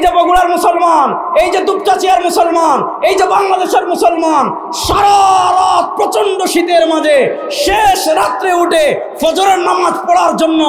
যে বগুড়ার মুসলমান, এই যে দুপচাচিয়ার মুসলমান, এই যে বাংলাদেশের মুসলমান সারা রাত প্রচন্ড শীতের মাঝে শেষ রাত্রে উঠে ফজরের নামাজ পড়ার জন্য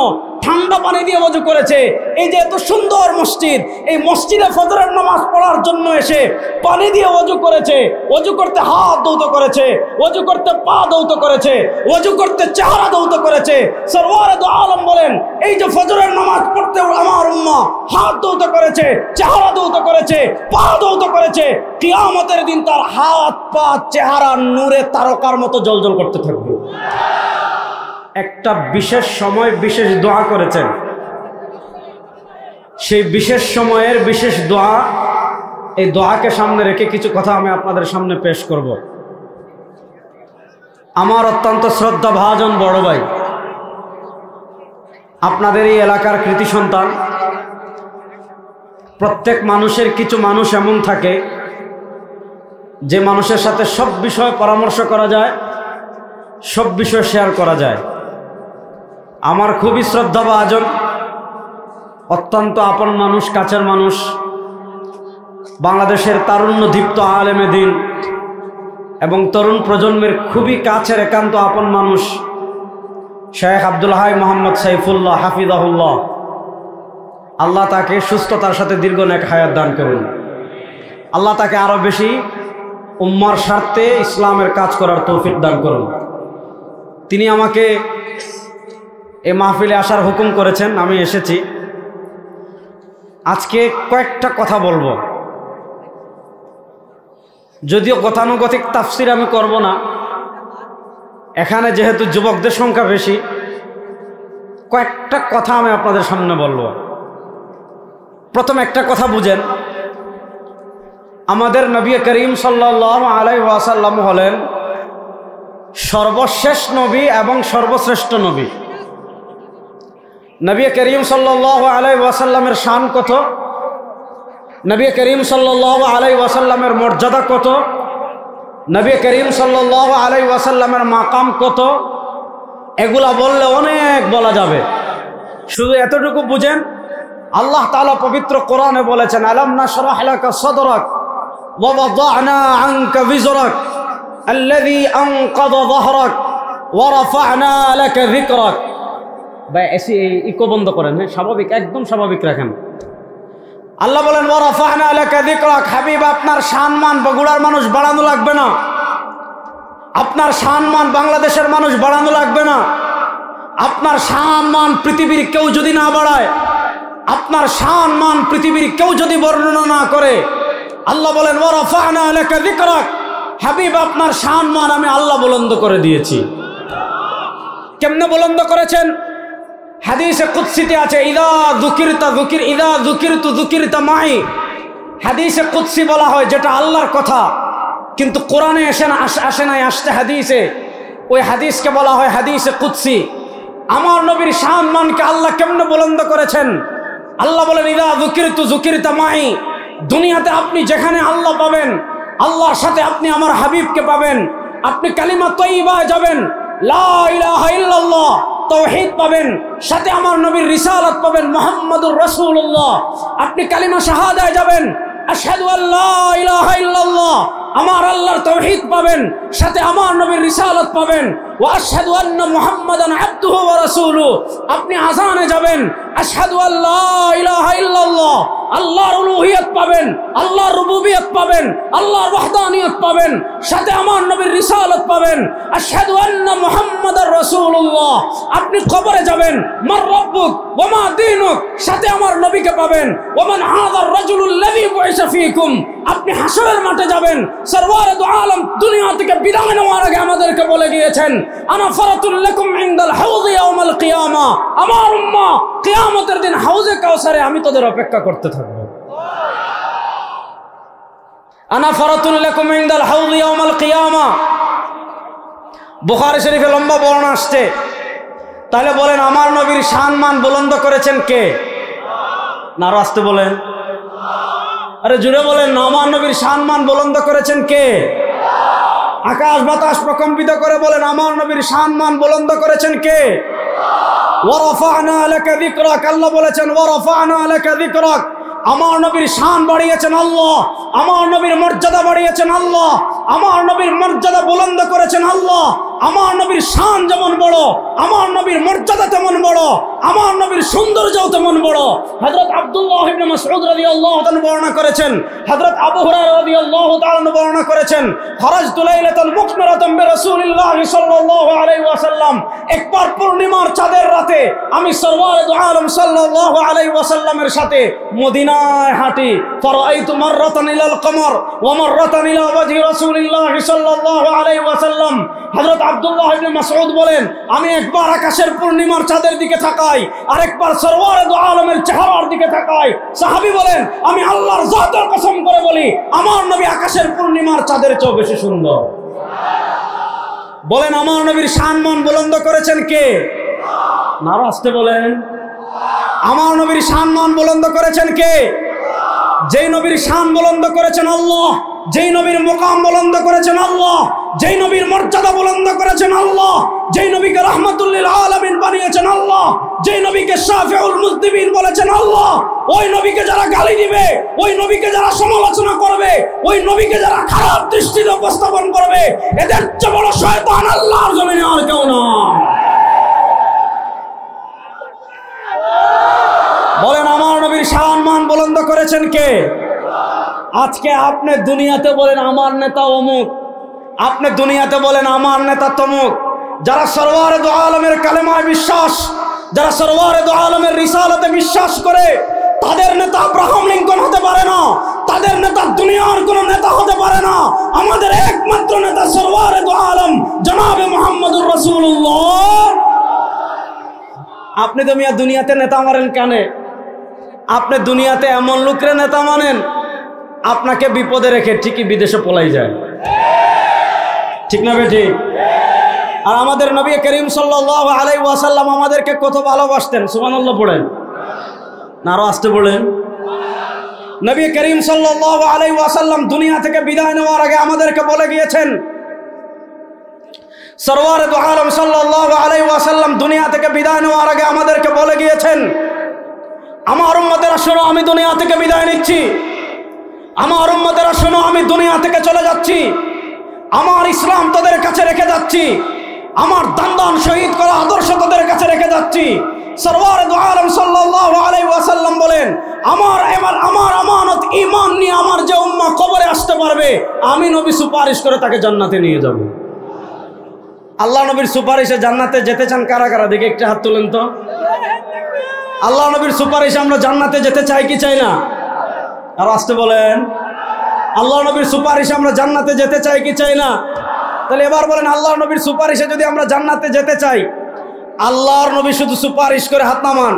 ঠান্ডা পানি দিয়ে ওযু করেছে। এই যে এত সুন্দর মসজিদ, এই মসজিদে ফজরের নামাজ পড়ার জন্য এসে পানি দিয়ে ওযু করেছে, ওযু করতে হাত ধৌত করেছে, ওযু করতে পা ধৌত করেছে, ওযু করতে চেহারা ধৌত করেছে। সরওয়ারে দু আলম বলেন, এই যে ফজরের নামাজ পড়তে আমার উম্মাহ হাত ধৌত করেছে, চেহারা ধৌত করেছে, পা ধৌত করেছে, কিয়ামতের দিন তার হাত পা চেহারা নূরে তারকার মতো জ্বলজ্বল করতে থাকবে। একটা বিশেষ সময় বিশেষ দোয়া করেছেন, সেই বিশেষ সময়ের বিশেষ দোয়া, এই দোয়াকে সামনে রেখে কিছু কথা আমি আপনাদের সামনে পেশ করব। আমার অত্যন্ত শ্রদ্ধা ভাজন বড় ভাই, আপনাদের এই এলাকার কৃতি সন্তান। প্রত্যেক মানুষের কিছু মানুষ এমন থাকে যে মানুষের সাথে সব বিষয়ে পরামর্শ করা যায়, সব বিষয় শেয়ার করা যায়। আমার খুবই শ্রদ্ধাভাজন, অত্যন্ত আপন মানুষ, কাছের মানুষ, বাংলাদেশের তারুণ্য দীপ্ত আলেমে দ্বীন এবং তরুণ প্রজন্মের খুবই কাছের একান্ত আপন মানুষ শেখ আব্দুল হাই মোহাম্মদ সাইফুল্লাহ হাফিজাহুল্লাহ। আল্লাহ তাকে সুস্থতার সাথে দীর্ঘ নেক হায়াত দান করুন। আল্লাহ তাকে আরও বেশি উম্মার স্বার্থে ইসলামের কাজ করার তৌফিক দান করুন। তিনি আমাকে এই মাহফিলে আসার হুকুম করেছেন, আমি এসেছি। আজকে কয়েকটা কথা বলবো, যদিও গতানুগতিক তাফসির আমি করব না, এখানে যেহেতু যুবকদের সংখ্যা বেশি, কয়েকটা কথা আমি আপনাদের সামনে বলবো। প্রথম একটা কথা বুঝেন, আমাদের নবী করিম সাল্লাল্লাহু আলাইহি ওয়াসাল্লাম হলেন সর্বশেষ নবী এবং সর্বশ্রেষ্ঠ নবী। নবী করিম সাল্লাল্লাহু আলাইহি ওয়াসাল্লামের শান কত, নবী করিম সাল্লাল্লাহু আলাইহি ওয়াসাল্লামের মর্যাদা কত, নবী করিম সাল্লাল্লাহু আলাইহি ওয়াসাল্লামের মাকাম কত, এগুলা বললে অনেক বলা যাবে। শুধু এতটুকু বুঝেন, আল্লাহ তাআলা পবিত্র কোরআনে বলেছেন, আলাম নাশরাহ লাকা সাদরাক ওয়া ওয়াদা'না আনকা বিজরাক আল্লাযী আনকাযা যাহরাক ওয়া রাফা'না লাকা যিকরাক। ভাই এসি ইকো বন্ধ করেন, হ্যাঁ, স্বাভাবিক, একদম স্বাভাবিক রাখেন। আল্লাহ বলেন, ওয়া রাফা'না লাকা যিকরাক, হাবিব আপনার সম্মান বগুড়ার মানুষ বাড়ানো লাগবে না, আপনার সম্মান বাংলাদেশের মানুষ বাড়ানো লাগবে না, আপনার সম্মান পৃথিবীর কেউ যদি না বাড়ায়, আপনার সম্মান পৃথিবীর কেউ যদি বর্ণনা না করে, আল্লাহ বলেন ওয়া রাফা'না লাকা যিকরাক, হাবিব আপনার সম্মান আমি আল্লাহ বুলন্দ করে দিয়েছি। কেমনে বুলন্দ করেছেন? হাদিসে কুদসিতে আছে, ইদা যুকিরতু যুকিরতা মাই। হাদিসে কুদসি বলা হয় যেটা আল্লাহর কথা, কিন্তু কোরআনে আসে নাই, আসছে হাদিসে। ওই হাদিসকে বলা হয় হাদিসে কুদসি। আমার নবীর সম্মানকে আল্লাহ কেমনে বুলন্দ করেছেন? আল্লাহ বলেন, ইদা যুকিরতু যুকিরতা মাই। দুনিয়াতে আপনি যেখানে আল্লাহ পাবেন, আল্লাহর সাথে আপনি আমার হাবিবকে পাবেন। আপনি কালিমা তয়্যিবায় যাবেন, লা ইলাহা ইল্লাল্লাহ তাওহীদ পাবেন, সাথে আমার নবীর রিসালাত পাবেন, মুহাম্মাদুর রাসূলুল্লাহ। আপনি কালিমা শাহাদায় যাবেন, আশহাদু আল্লা ইলাহা ইল্লাল্লাহ, আমার আল্লাহর তাওহীদ পাবেন, সাথে আমার নবীর রিসালাত পাবেন, ওয়া আশহাদু আন্না মুহাম্মাদান আবদুহু ওয়া রাসূলুহু। আপনি আযানে যাবেন, আশহাদু আল্লা ইলাহা ইল্লাল্লাহ, আল্লাহর উলুহিয়ত পাবেন, আল্লাহর রুবুবিয়ত পাবেন, আল্লাহর ওয়াহদানিয়ত পাবেন, সাথে আমার নবীর রিসালাত পাবেন, আশহাদু আন্না মুহাম্মাদার রাসূলুল্লাহ। আপনি কবরে যাবেন, মার রাব্বুক ওয়া মা দীনুক, সাথে আমার নবীকে পাবেন, ওয়া মান হাযার রাজুলুল্লাযী বুইসা ফীকুম। আপনি হাসরের মাঠে যাবেন, সরওয়ারে দু আলম দুনিয়া থেকে বিদায় নেওয়ার আগে আমাদেরকে বলে গিয়েছেন, আনা ফারাতুল লাকুম ইনদাল হাউযি ইয়াউমাল কিয়ামা। আমার উম্মাহ কিয়ামতের দিন হাউজে কাউসারে আমি তোদের অপেক্ষা করতে থাকব। আনা ফারাতুল লাকুম ইনদাল হাউযি ইয়াউমাল কিয়ামা। বুখারী শরীফে লম্বা বর্ণনা আসছে। তাহলে বলেন, আমার নবীর সম্মান বুলন্দ করেছেন কে? না, আসতে বলেন, আরে জুড়ে বলেন, আমার নবীর সম্মান বুলন্দ করেছেন কে? আকাশ বাতাস প্রকম্পিত করে বলেন, আমার নবীর সম্মান বুলন্দ করেছেন কে? ওয়া রাফা'না লাকা যিকরাক। আল্লাহ বলেছেন, ওয়া রাফা'না লাকা যিকরাক, আমার নবীর শান বাড়িয়েছেন আল্লাহ, আমার নবীর মর্যাদা বাড়িয়েছেন আল্লাহ, আমার নবীর মর্যাদা বুলন্দ করেছেন আল্লাহ। আমার নবীর শান যেমন বড়, আমার নবীর মর্যাদা তেমন বড়, আমার নবীর সৌন্দর্যও তেমন বড়। হযরত আব্দুল্লাহ ইবনে মাসউদ রাদিয়াল্লাহু তাআলা বর্ণনা করেছেন, হযরত আবু হুরায়রা রাদিয়াল্লাহু তাআলা বর্ণনা করেছেন, খরাজতু লাইলাতাল মুকমিরাতাম বিরাসূলিল্লাহ সাল্লাল্লাহু আলাইহি ওয়াসাল্লাম, একবার পূর্ণিমার চাঁদের রাতে আমি সরওয়ারে দু আলম সাল্লাল্লাহু আলাইহি ওয়াসাল্লামের সাথে মদিনায় হাঁটি। ফারাআইতু মাররাতান ইলাল কমর ওয়া মাররাতান ইলা ওয়াজহি রাসূলিল্লাহ সাল্লাল্লাহু আলাইহি ওয়াসাল্লাম। হযরত আব্দুল্লাহ ইবনে মাসউদ বলেন, আমি একবার আকাশের পূর্ণিমার চাঁদের দিকে তাকাই, আরেকবার সরওয়ারে দু আলমের চেহারার দিকে তাকাই। সাহাবী বলেন, আমি আল্লাহর জাতের কসম করে বলি, আমার নবী আকাশের পূর্ণিমার চাঁদের চেয়ে বেশি সুন্দর। বলেন, আমার নবীর সম্মান বুলন্দ করেছেন কে? নারা আসতে বলেন, আমার নবীর সম্মান বুলন্দ করেছেন কে? যেই নবীর শান বুলন্দ করেছেন আল্লাহ, যেই নবীর মুকাম বুলন্দ করেছেন আল্লাহ, যেই নবীর মর্যাদা বুলন্দ করেছেন আল্লাহ, যেই নবীকে রাহমাতুল লিল আলামিন বানিয়েছেন আল্লাহ, যেই নবীকে শাফিউল মুজনিবিন বলেছেন আল্লাহ, ওই নবীকে যারা গালি দিবে, ওই নবীকে যারা সমালোচনা করবে, ওই নবীকে যারা খারাপ দৃষ্টিতে উপস্থাপন করবে, এদের চেয়ে বড় শয়তান আল্লাহর জমিনে আর কেউ না। বলেন, আমার নবীর সম্মান বুলন্দ করেছেন কে? আজকে আপনি দুনিয়াতে বলেন আমার নেতা অমুক, আপনি দুনিয়াতে বলেন আমার নেতা তমুক, যারা সরওয়ারে দু আলমের কালেমায় বিশ্বাস, যারা সরওয়ারে দু আলমের রিসালাতে বিশ্বাস করে, তাদের নেতা আব্রাহাম লিঙ্কন হতে পারে না, তাদের নেতা দুনিয়ার কোন নেতা হতে পারে না। আমাদের একমাত্র নেতা সরওয়ারে দু আলম জনাবে মুহাম্মদুর রাসূলুল্লাহ। আপনি তো মিয়া দুনিয়াতে নেতা মানেন কেন? আপনি দুনিয়াতে এমন লোকের নেতা মানেন, আপনাকে বিপদে রেখে ঠিকই বিদেশে পলাই যায়, ঠিক না বেঠি? আর আমাদের নবী করিম সাল্লাল্লাহু আলাইহি ওয়াসাল্লাম আমাদেরকে কত ভালোবাসতেন, সুবহানাল্লাহ পড়েন না, আরো আসতে পড়েন। নবী করিম সাল্লাল্লাহু আলাইহি ওয়াসাল্লাম দুনিয়া থেকে বিদায় নেওয়ার আগে আমাদেরকে বলে গিয়েছেন, সরওয়ারে দু আলম সাল্লাল্লাহু আলাইহি ওয়াসাল্লাম দুনিয়া থেকে বিদায় নেওয়ার আগে আমাদেরকে বলে গিয়েছেন, আমার উম্মতেরা শোনো, আমি দুনিয়া থেকে বিদায় নিচ্ছি। আমার উম্মতেরা শোনো, আমি দুনিয়া থেকে চলে যাচ্ছি। আমার ইসলাম তোদের কাছে রেখে যাচ্ছি, আমার দান শহীদ করা আদর্শ তোদের কাছে রেখে যাচ্ছি। সরওয়ারে দু আলম সাল্লাল্লাহু আলাইহি ওয়াসাল্লাম বলেন, আমার আমানত ঈমান নিয়ে আমার যে উম্মাহ কবরে আসতে পারবে, আমি নবী সুপারিশ করে তাকে জান্নাতে নিয়ে যাব। আল্লাহ নবীর সুপারিশে জান্নাতে যেতে চান কারা কারা? দেখে একটা হাত তুলেন তো। আল্লাহ নবীর সুপারিশে আমরা জান্নাতে যেতে চাই কি চাই না? আর আসতে বলেন, আল্লাহ নবীর সুপারিশে আমরা জান্নাতে যেতে চাই কি চাই না? তাহলে এবার বলেন, আল্লাহ নবীর সুপারিশে যদি আমরা জান্নাতে যেতে চাই, আল্লাহর নবী শুধু সুপারিশ করে হাত নামান।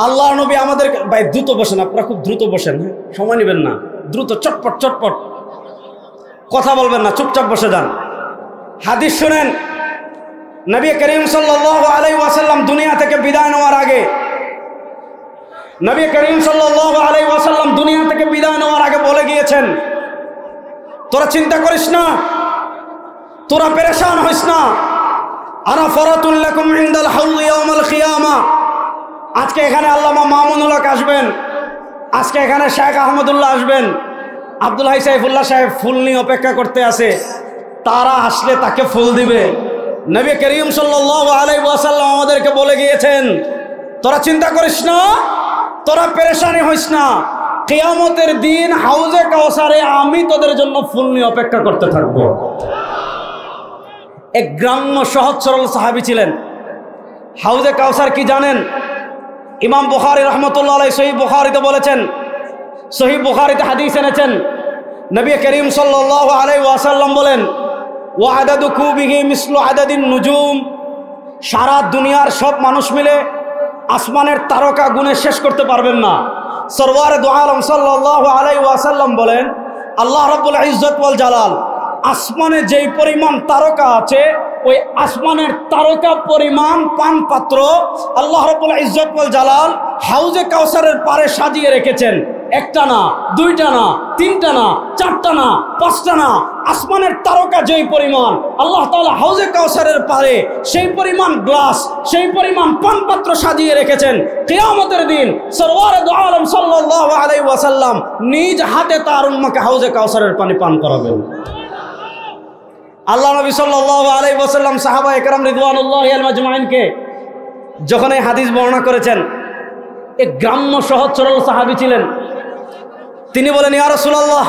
আল্লাহর নবী আমাদের, ভাই দ্রুত বসেন, আপনারা খুব দ্রুত বসেন, হ্যাঁ সময় নেবেন না, দ্রুত চটপট চটপট কথা বলবেন না, চুপচাপ বসে যান। হাদিস শুনেন, নবী করিম সাল্লাল্লাহু আলাইহি ওয়াসাল্লাম দুনিয়া থেকে বিদায় নেওয়ার আগে, নবী করিম সাল্লাল্লাহু আলাইহি ওয়াসাল্লাম দুনিয়া থেকে বিদায় নেওয়ার আগে বলে গিয়েছেন, তোরা চিন্তা করিস না, তোরা পেরেশান হইস না, আনা ফারাতুল লাকুম ইনদাল হাউল ইয়াউমাল কিয়ামা। আজকে এখানে আল্লামা মামুনুল হক আসবেন, আজকে এখানে শেখ আহমদুল্লাহ আসবেন, আব্দুল হাই সাইফুল্লাহ সাহেব ফুল নিয়ে অপেক্ষা করতে আছে, তারা আসলে তাকে ফুল দিবে। নবী করিম সাল্লাল্লাহু আলাইহি ওয়াসাল্লাম আমাদেরকে বলে গিয়েছেন, তোরা চিন্তা করিস না, তোরা পেরেশানি হইস না, কিয়ামতের দিন হাউজে কাউসারে আমি তোদের জন্য ফুল নিয়ে অপেক্ষা করতে থাকবো। এক গ্রাম্য সহজ সরল সাহাবী ছিলেন। হাউজে কাউসার কি জানেন? ইমাম বুখারী রহমতুল্লাহ আলাইহি সহিহ বুখারীতে বলেছেন, সহিহ বুখারীতে হাদিস এনেছেন, নবী করিম সাল্লাল্লাহু আলাইহি ওয়াসাল্লাম বলেন, ওয়া আদাদু কুবিহি মিসলু আদাদিন নুজুম। সারা দুনিয়ার সব মানুষ মিলে আসমানের তারকা গুণে শেষ করতে পারবেন না। সরওয়ারে দু আলম সাল্লাল্লাহু আলাইহি ওয়াসাল্লাম বলেন, আল্লাহ রাব্বুল ইজ্জত ওয়াল জালাল আসমানে যেই পরিমাণ তারকা আছে, ওই আসমানের তারকা পরিমাণ পান পাত্র আল্লাহ রাব্বুল ইজ্জত ওয়াল জালাল হাউজে কাউসারের পারে সাজিয়ে রেখেছেন। একটা না, দুইটা না, তিনটা না, চারটা না, পাঁচটা না, আসমানের তারকা যেই পরিমাণ, আল্লাহ তাআলা হাউজে কাউসারের পারে সেই পরিমাণ গ্লাস, সেই পরিমাণ পানপাত্র সাজিয়ে রেখেছেন। কিয়ামতের দিন সরওয়ারে দু আলম সাল্লাল্লাহু আলাইহি ওয়াসাল্লাম নিজ হাতে তার উম্মতকে হাউজে কাউসারের পানি পান করাবেন। আল্লাহ নবী সাল্লাল্লাহু আলাইহি ওয়াসাল্লাম সাহাবায়ে কেরাম রিদওয়ানুল্লাহি আলাইহিম আজমাইনকে যখন এই হাদিস বর্ণনা করেছেন, এক গ্রাম্য সহজ সরল সাহাবী ছিলেন। তিনি বলেন, ইয়া রাসূলুল্লাহ,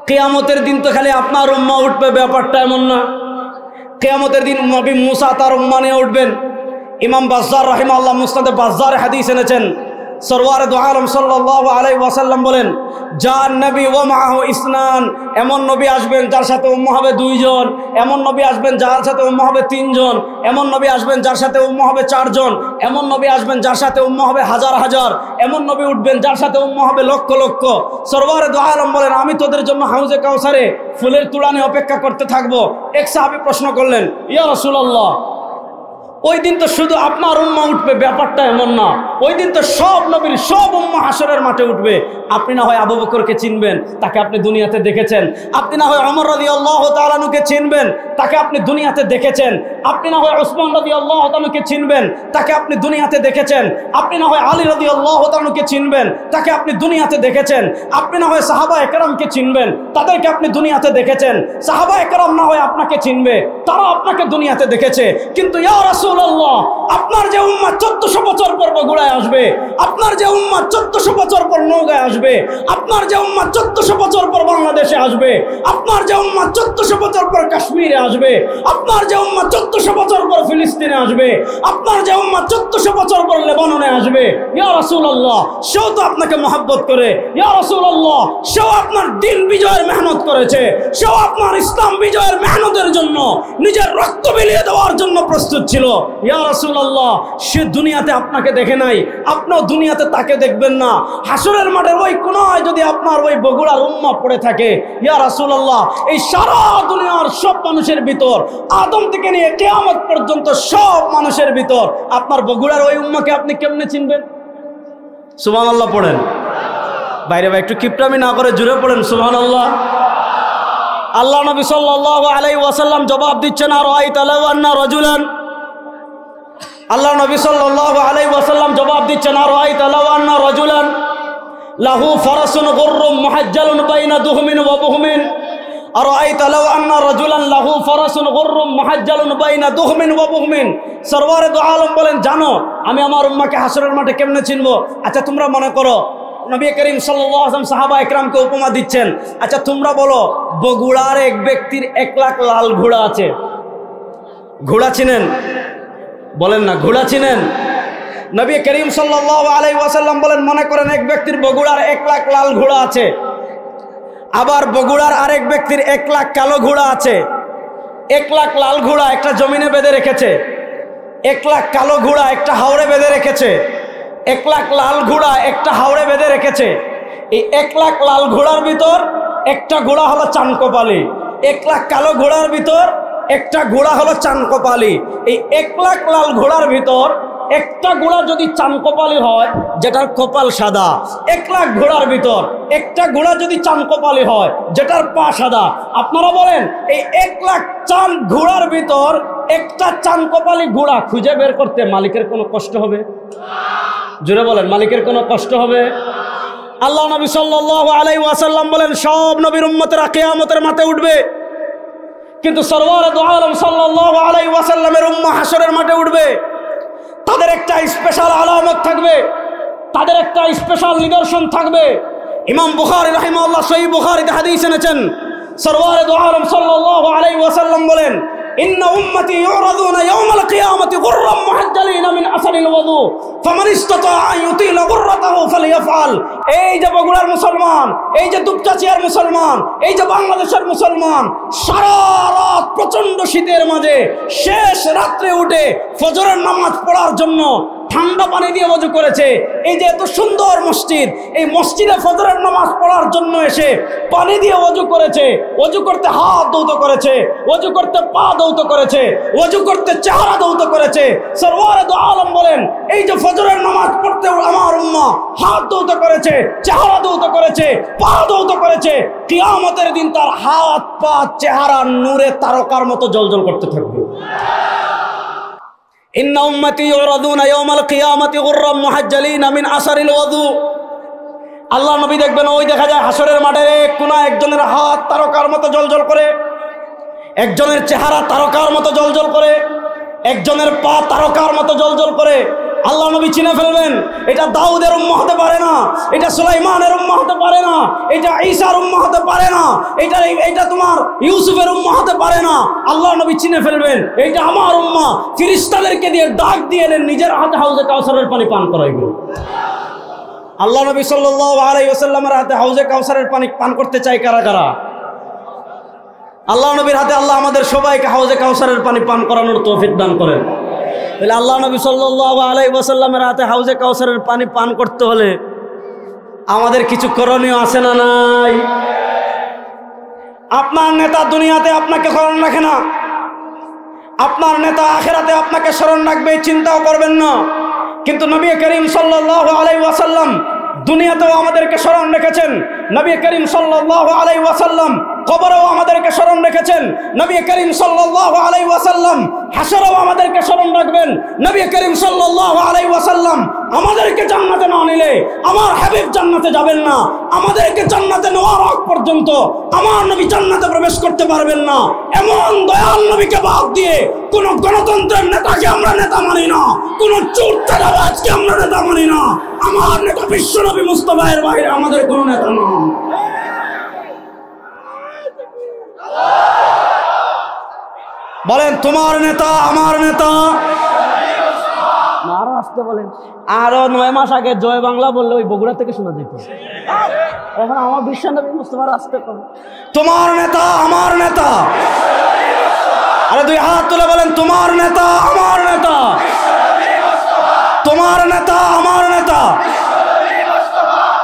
কিয়ামতের দিন তো খালি আপনার উম্মাহ উঠবে, ব্যাপারটা এমন না। কিয়ামতের দিন নবী মুসা তার উম্মাহ নিয়ে উঠবেন। ইমাম বাজ্জার রাহিমাহুল্লাহ মুসনাদে বাজ্জারে হাদিস এনেছেন। সরওয়ারে দু আলম সাল্লাল্লাহু আলাইহি ওয়াসাল্লাম বলেন, যার নবী ওয়া মাহু ইসনান, এমন নবী আসবেন যার সাথে উম্মাহ হবে 2 জন, এমন নবী আসবেন যার সাথে উম্মাহ হবে 3 জন, এমন নবী আসবেন যার সাথে উম্মাহ হবে 4 জন, এমন নবী আসবেন যার সাথে উম্মাহ হবে হাজার হাজার, এমন নবী উঠবেন যার সাথে উম্মাহ হবে লক্ষ লক্ষ। সরওয়ারে দু আলম বলেন, আমি তোদের জন্য হাউজে কাউসারে ফুলের তুলানে অপেক্ষা করতে থাকবো। এক সাহাবী প্রশ্ন করলেন, ইয়া রাসূলুল্লাহ, ওই দিন তো শুধু আপনার উম্মাহ উঠবে, ব্যাপারটা এমন না। ওই দিন তো সব নবীর সব উম্মাহ হাসরের মাঠে উঠবে। আপনি না হয় আবু বকরকে চিনবেন, তাকে আপনি দুনিয়াতে দেখেছেন। আপনি না হয় ওমর রাদিয়াল্লাহু তাআলা আনহুকে চিনবেন, তাকে আপনি দুনিয়াতে দেখেছেন। আপনি না হয় উসমান রাদিয়াল্লাহু তাআলা আনহুকে চিনবেন, তাকে আপনি দুনিয়াতে দেখেছেন। আপনি না হয় আলী রাদিয়াল্লাহু তাআলা আনহুকে চিনবেন, তাকে আপনি দুনিয়াতে দেখেছেন। আপনি না হয় সাহাবায়ে কেরামকে চিনবেন, তাদেরকে আপনি দুনিয়াতে দেখেছেন। সাহাবায়ে কেরাম না হয় আপনাকে চিনবে, তারা আপনাকে দুনিয়াতে দেখেছে। কিন্তু ইয়া রাসূলুল্লাহ, আপনার যে উম্মাহ 1400 বছর পর বগুড়ায় আসবে, আপনার যে উম্মাহ 1400 বছর পর নওগাঁয় আসবে, আপনার যে উম্মাহ 1400 বছর পর বাংলাদেশে আসবে, আপনার যে উম্মাহ 1400 বছর পর কাশ্মীরে আসবে, আপনার যে উম্মাহ 1400 বছর পর ফিলিস্তিনে আসবে, আপনার যে উম্মাহ 1400 বছর পর লেবাননে আসবে, ইয়া রাসূলুল্লাহ, সেও তো আপনাকে মহব্বত করে। ইয়া রাসূলুল্লাহ, সেও আপনার দিন বিজয়ের মেহনত করেছে, সেও আপনার ইসলাম বিজয়ের মেহনতের জন্য নিজের রক্ত বিলিয়ে দেওয়ার জন্য প্রস্তুত ছিল। ইয়া রাসূলুল্লাহ, সে দুনিয়াতে আপনাকে দেখে নাই, আপনিও দুনিয়াতে তাকে দেখবেন না। হাসরের মাঠের ওই কোনায় যদি আপনার ওই বগুড়ার উম্মাহ পড়ে থাকে, ইয়া রাসূলুল্লাহ, এই সারা দুনিয়ার সব মানুষের ভিতর, আদম থেকে নিয়ে কিয়ামত পর্যন্ত সব মানুষের ভিতর আপনার বগুড়ার ওই উম্মাহকে আপনি কেমনে চিনবেন? সুবহানাল্লাহ পড়েন। বাইরে ভাই একটু কিপটামি না করে জুড়ে পড়েন সুবহানাল্লাহ। আল্লাহ নবী সাল্লাল্লাহু আলাইহি ওয়াসাল্লাম জবাব দিচ্ছেন, আর রাআইতা লাউ আন্না রাজুলান, আল্লাহ নবী সাল্লাল্লাহু আলাইহি ওয়াসাল্লাম জবাব দিচ্ছেন, আর রাআইতা লাউ আন্না রাজুলান লাহু ফারাসুন গুররুম মুহাজ্জালুন বাইনা দুহমিন ওয়া বুহমিন, আর রাআইতা লাউ আন্না রাজুলান লাহু ফারাসুন গুররুম মুহাজ্জালুন বাইনা দুহমিন ওয়া বুহমিন। সরওয়ারে দু আলম বলেন, জানো আমি আমার উম্মাহকে হাসরের মাঠে কেমনে চিনবো? আচ্ছা তোমরা মনে করো নবী করিম সাল্লাল্লাহু আলাইহি ওয়াসাল্লাম সাহাবা একরামকে উপমা দিচ্ছেন। আচ্ছা তোমরা বলো, বগুড়ার এক ব্যক্তির 1 লাখ লাল ঘোড়া আছে। ঘোড়া চিনেন? বলেন না, ঘোড়া চিনেন? নবী করিম সাল্লাল্লাহু আলাইহি ওয়াসাল্লাম বলেন, মনে করেন এক ব্যক্তির বগুড়ার 1 লাখ লাল ঘোড়া আছে, আবার বগুড়ার আরেক ব্যক্তির 1 লাখ কালো ঘোড়া আছে। 1 লাখ লাল ঘোড়া একটা জমিনে বেঁধে রেখেছে, 1 লাখ কালো ঘোড়া একটা হাওড়ে বেঁধে রেখেছে, 1 লাখ লাল ঘোড়া একটা হাওড়ে বেঁধে রেখেছে। এই 1 লাখ লাল ঘোড়ার ভিতর একটা ঘোড়া হলো চানকোপালি, 1 লাখ কালো ঘোড়ার ভিতর একটা ঘোড়া হলো চানকোপালি। এই 1 লাখ লাল ঘোড়ার ভিতর একটা ঘোড়া যদি চানকোপালি হয়, যেটার কপাল সাদা, 1 লাখ ঘোড়ার ভিতর একটা ঘোড়া যদি চানকোপালি হয়, যেটার পা সাদা, আপনারা বলেন এই 1 লাখ চান ঘোড়ার ভিতর একটা চানকোপালি ঘোড়া খুঁজে বের করতে মালিকের কোনো কষ্ট হবে? জোরে বলেন, মালিকের কোনো কষ্ট হবে? আল্লাহ নবী সাল্লাল্লাহু আলাইহি ওয়াসাল্লাম বলেন, সব নবীর উম্মতেরা কিয়ামতের মাঠে উঠবে, কিন্তু সরওয়ারে দু আলম সাল্লাল্লাহু আলাইহি ওয়াসাল্লামের উম্মাহ হাসরের মাঠে উঠবে। তাদের একটা স্পেশাল আলামত থাকবে, তাদের একটা স্পেশাল নিদর্শন থাকবে। ইমাম বুখারী রাহিমাহুল্লাহ সহিহ বুখারীতে হাদিস এনেছেন। সরওয়ারে দু আলম সাল্লাল্লাহু আলাইহি ওয়াসাল্লাম বলেন, ইন্না উম্মতি ইউরাদুনা ইয়াওমাল কিয়ামাতি গুররাম মুহাজ্জালিনা মিন আসরিল ওযু ফামান ইসতাতা আন ইউতিলা গুররাতাহু ফালইয়াফআল। এই যে বগুড়ার মুসলমান, এই যে দুপচাচিয়ার মুসলমান, এই যে বাংলাদেশের মুসলমান, সারা রাত প্রচন্ড শীতের মাঝে শেষ রাত্রে উঠে ফজরের নামাজ পড়ার জন্য ঠান্ডা পানি দিয়ে ওযু করেছে। এই যে এত সুন্দর মসজিদ, এই মসজিদে ফজরের নামাজ পড়ার জন্য এসে পানি দিয়ে ওযু করেছে, ওযু করতে হাত ধৌত করেছে, ওযু করতে পা ধৌত করেছে, ওযু করতে চেহারা ধৌত করেছে। সরওয়ারে দু আলম বলেন, এই যে ফজরের নামাজ পড়তে আমার উম্মাহ হাত ধৌত করেছে, চেহারা ধৌত করেছে, পা ধৌত করেছে, কিয়ামতের দিন তার হাত পা চেহারা নূরে তারকার মতো জ্বলজ্বল করতে থাকবে। ইন্না উম্মতি ইউরাদুনা ইয়াওমাল কিয়ামাতি গুররাম মুহাজ্জালিনা মিন আসারিল ওযু। আল্লাহ নবী দেখবেন, ওই দেখা যায় হাসরের মাঠে কোনা একজনের হাত তারকার মতো জ্বলজ্বল করে, একজনের চেহারা তারকার মতো জ্বলজ্বল করে, একজনের পা তারকার মতো জ্বলজ্বল করে। আল্লাহ নবী চিনে ফেলবেন, এটা দাউদের উম্মাহ হতে পারে না, এটা সুলাইমানের উম্মাহ হতে পারে না, এটা ঈসার উম্মাহ হতে পারে না, এটা তোমার ইউসুফের উম্মাহ হতে পারে না। আল্লাহ নবী চিনে ফেলবেন, এটা আমার উম্মাহ। ফেরেশতাদেরকে দিয়ে ডাক দিয়ে নিজের হাতে হাউজে কাউসারের পানি পান করাইবে। আল্লাহ নবী সাল্লাল্লাহু আলাইহি ওয়াসাল্লামের হাতে হাউজে কাউসারের পানি পান করতে চাই কারা কারা? আল্লাহ নবীর হাতে আল্লাহ আমাদের সবাইকে হাউজে কাউসারের পানি পান করানোর তৌফিক দান করেন। তাহলে আল্লাহ নবী সাল্লাল্লাহু আলাইহি ওয়াসাল্লামের হাতে হাউজে কাউসারের পানি পান করতে হলে আমাদের কিছু করণীয় আছে না নাই? আপনার নেতা দুনিয়াতে আপনাকে স্মরণ রাখে না, আপনার নেতা আখিরাতে আপনাকে স্মরণ রাখবে, চিন্তাও করবেন না। কিন্তু নবী করিম সাল্লাল্লাহু আলাইহি ওয়াসাল্লাম দুনিয়াতেও আমাদেরকে স্মরণ রেখেছেন। নবী করিম সাল্লাল্লাহু আলাইহি ওয়াসাল্লাম কবরেও আমাদেরকে স্মরণ রেখেছেন। নবী করিম সাল্লাল্লাহু আলাইহি ওয়াসাল্লাম হাশরেও আমাদেরকে স্মরণ রাখবেন। নবী করিম সাল্লাল্লাহু আলাইহি ওয়াসাল্লাম আমাদেরকে জান্নাতে না নিলে আমার হাবিব জান্নাতে যাবেন না। আমাদেরকে জান্নাতে নেওয়ার আগ পর্যন্ত আমার নবী জান্নাতে প্রবেশ করতে পারবেন না। এমন দয়াল নবীকে বাদ দিয়ে কোন গণতন্ত্রের নেতাকে আমরা নেতা মানি না, কোন চোর চাঁদাবাজকে আমরা নেতা মানি না। আমার নেতা বিশ্ব নবী মুস্তাফার বাইরে আমাদের কোন নেতা না। বলেন, তোমার নেতা আমার নেতা। আরো আসতে বলেন, আরো 9 মাস আগে জয় বাংলা বললে ওই বগুড়া থেকে শোনা যেত, এখন আমার বিশ্ব নবী মুস্তাফার আসতে কম। তোমার নেতা আমার নেতা। আরে দুই হাত তুলে বলেন, তোমার নেতা আমার নেতা, তোমার নেতা আমার নেতা।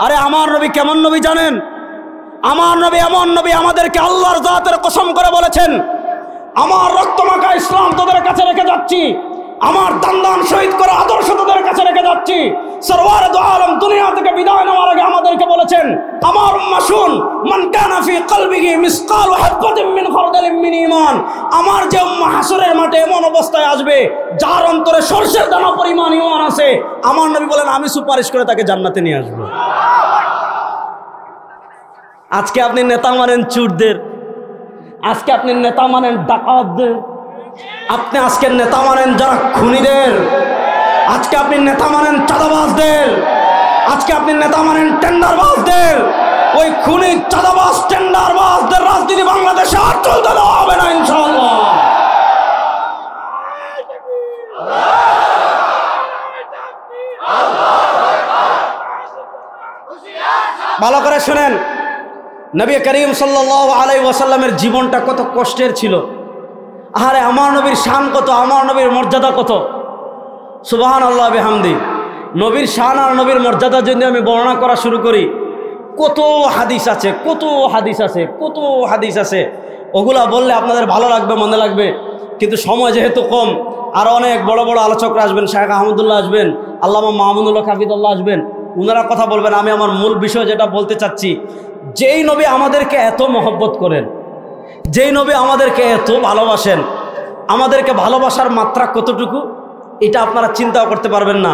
আরে আমার নবী কেমন নবী জানেন? আমার নবী এমন নবী, আমাদেরকে আল্লাহর জাতের কসম করে বলেছেন, আমার রক্তমাখা ইসলাম তোদের কাছে রেখে যাচ্ছি, আমার দান শহীদ করা আদর্শ তোদের কাছে রেখে যাচ্ছি। সরওয়ারে দু আলম দুনিয়া থেকে বিদায় নেওয়ার আগে আমাদেরকে বলেছেন, আমার উম্মাহ শুন, মান কানা ফি কলবিহি মিসকালু হাববাতিন মিন খারদালিন মিন ঈমান। আমার যে উম্মাহ হাসরের মাঠে এমন অবস্থায় আসবে যার অন্তরে সরষের দানা পরিমাণ ঈমান আছে, আমার নবী বলেন আমি সুপারিশ করে তাকে জান্নাতে নিয়ে আসব। আজকে আপনি নেতা মানেন চুরদের, আজকে আপনি নেতা মানেন ডাকাতদের, আপনি আজকে নেতা মানেন যারা খুনিদের, আজকে আপনি নেতা মানেন চাঁদাবাজদের, আজকে আপনি নেতা মানেন টেন্ডারবাজদের। ওই খুনি চাঁদাবাজ টেন্ডারবাজদের রাজনীতি বাংলাদেশে আর চলতে দেওয়া হবে না ইনশাআল্লাহ। ভালো করে শুনেন, নবী করিম সাল্লাল্লাহু আলাইহি ওয়াসাল্লামের জীবনটা কত কষ্টের ছিল। আরে আমার নবীর শান কত, আমার নবীর মর্যাদা কত। সুবহানাল্লাহ বিহামদি। নবীর শান আর নবীর মর্যাদা যদি আমি বর্ণনা করা শুরু করি, কত হাদিস আছে, কত হাদিস আছে, কত হাদিস আছে। ওগুলা বললে আপনাদের ভালো লাগবে, মনে লাগবে, কিন্তু সময় যেহেতু কম, আরও অনেক বড় বড় আলোচকরা আসবেন, শায়েখ আহমদুল্লাহ আসবেন, আল্লামা মাহমুদুল্লাহ হাফিদুল্লাহ আসবেন, ওনারা কথা বলবেন। আমি আমার মূল বিষয় যেটা বলতে চাচ্ছি, যেই নবী আমাদেরকে এত মহব্বত করেন, যেই নবী আমাদেরকে এত ভালোবাসেন, আমাদেরকে ভালোবাসার মাত্রা কতটুকু এটা আপনারা চিন্তাও করতে পারবেন না।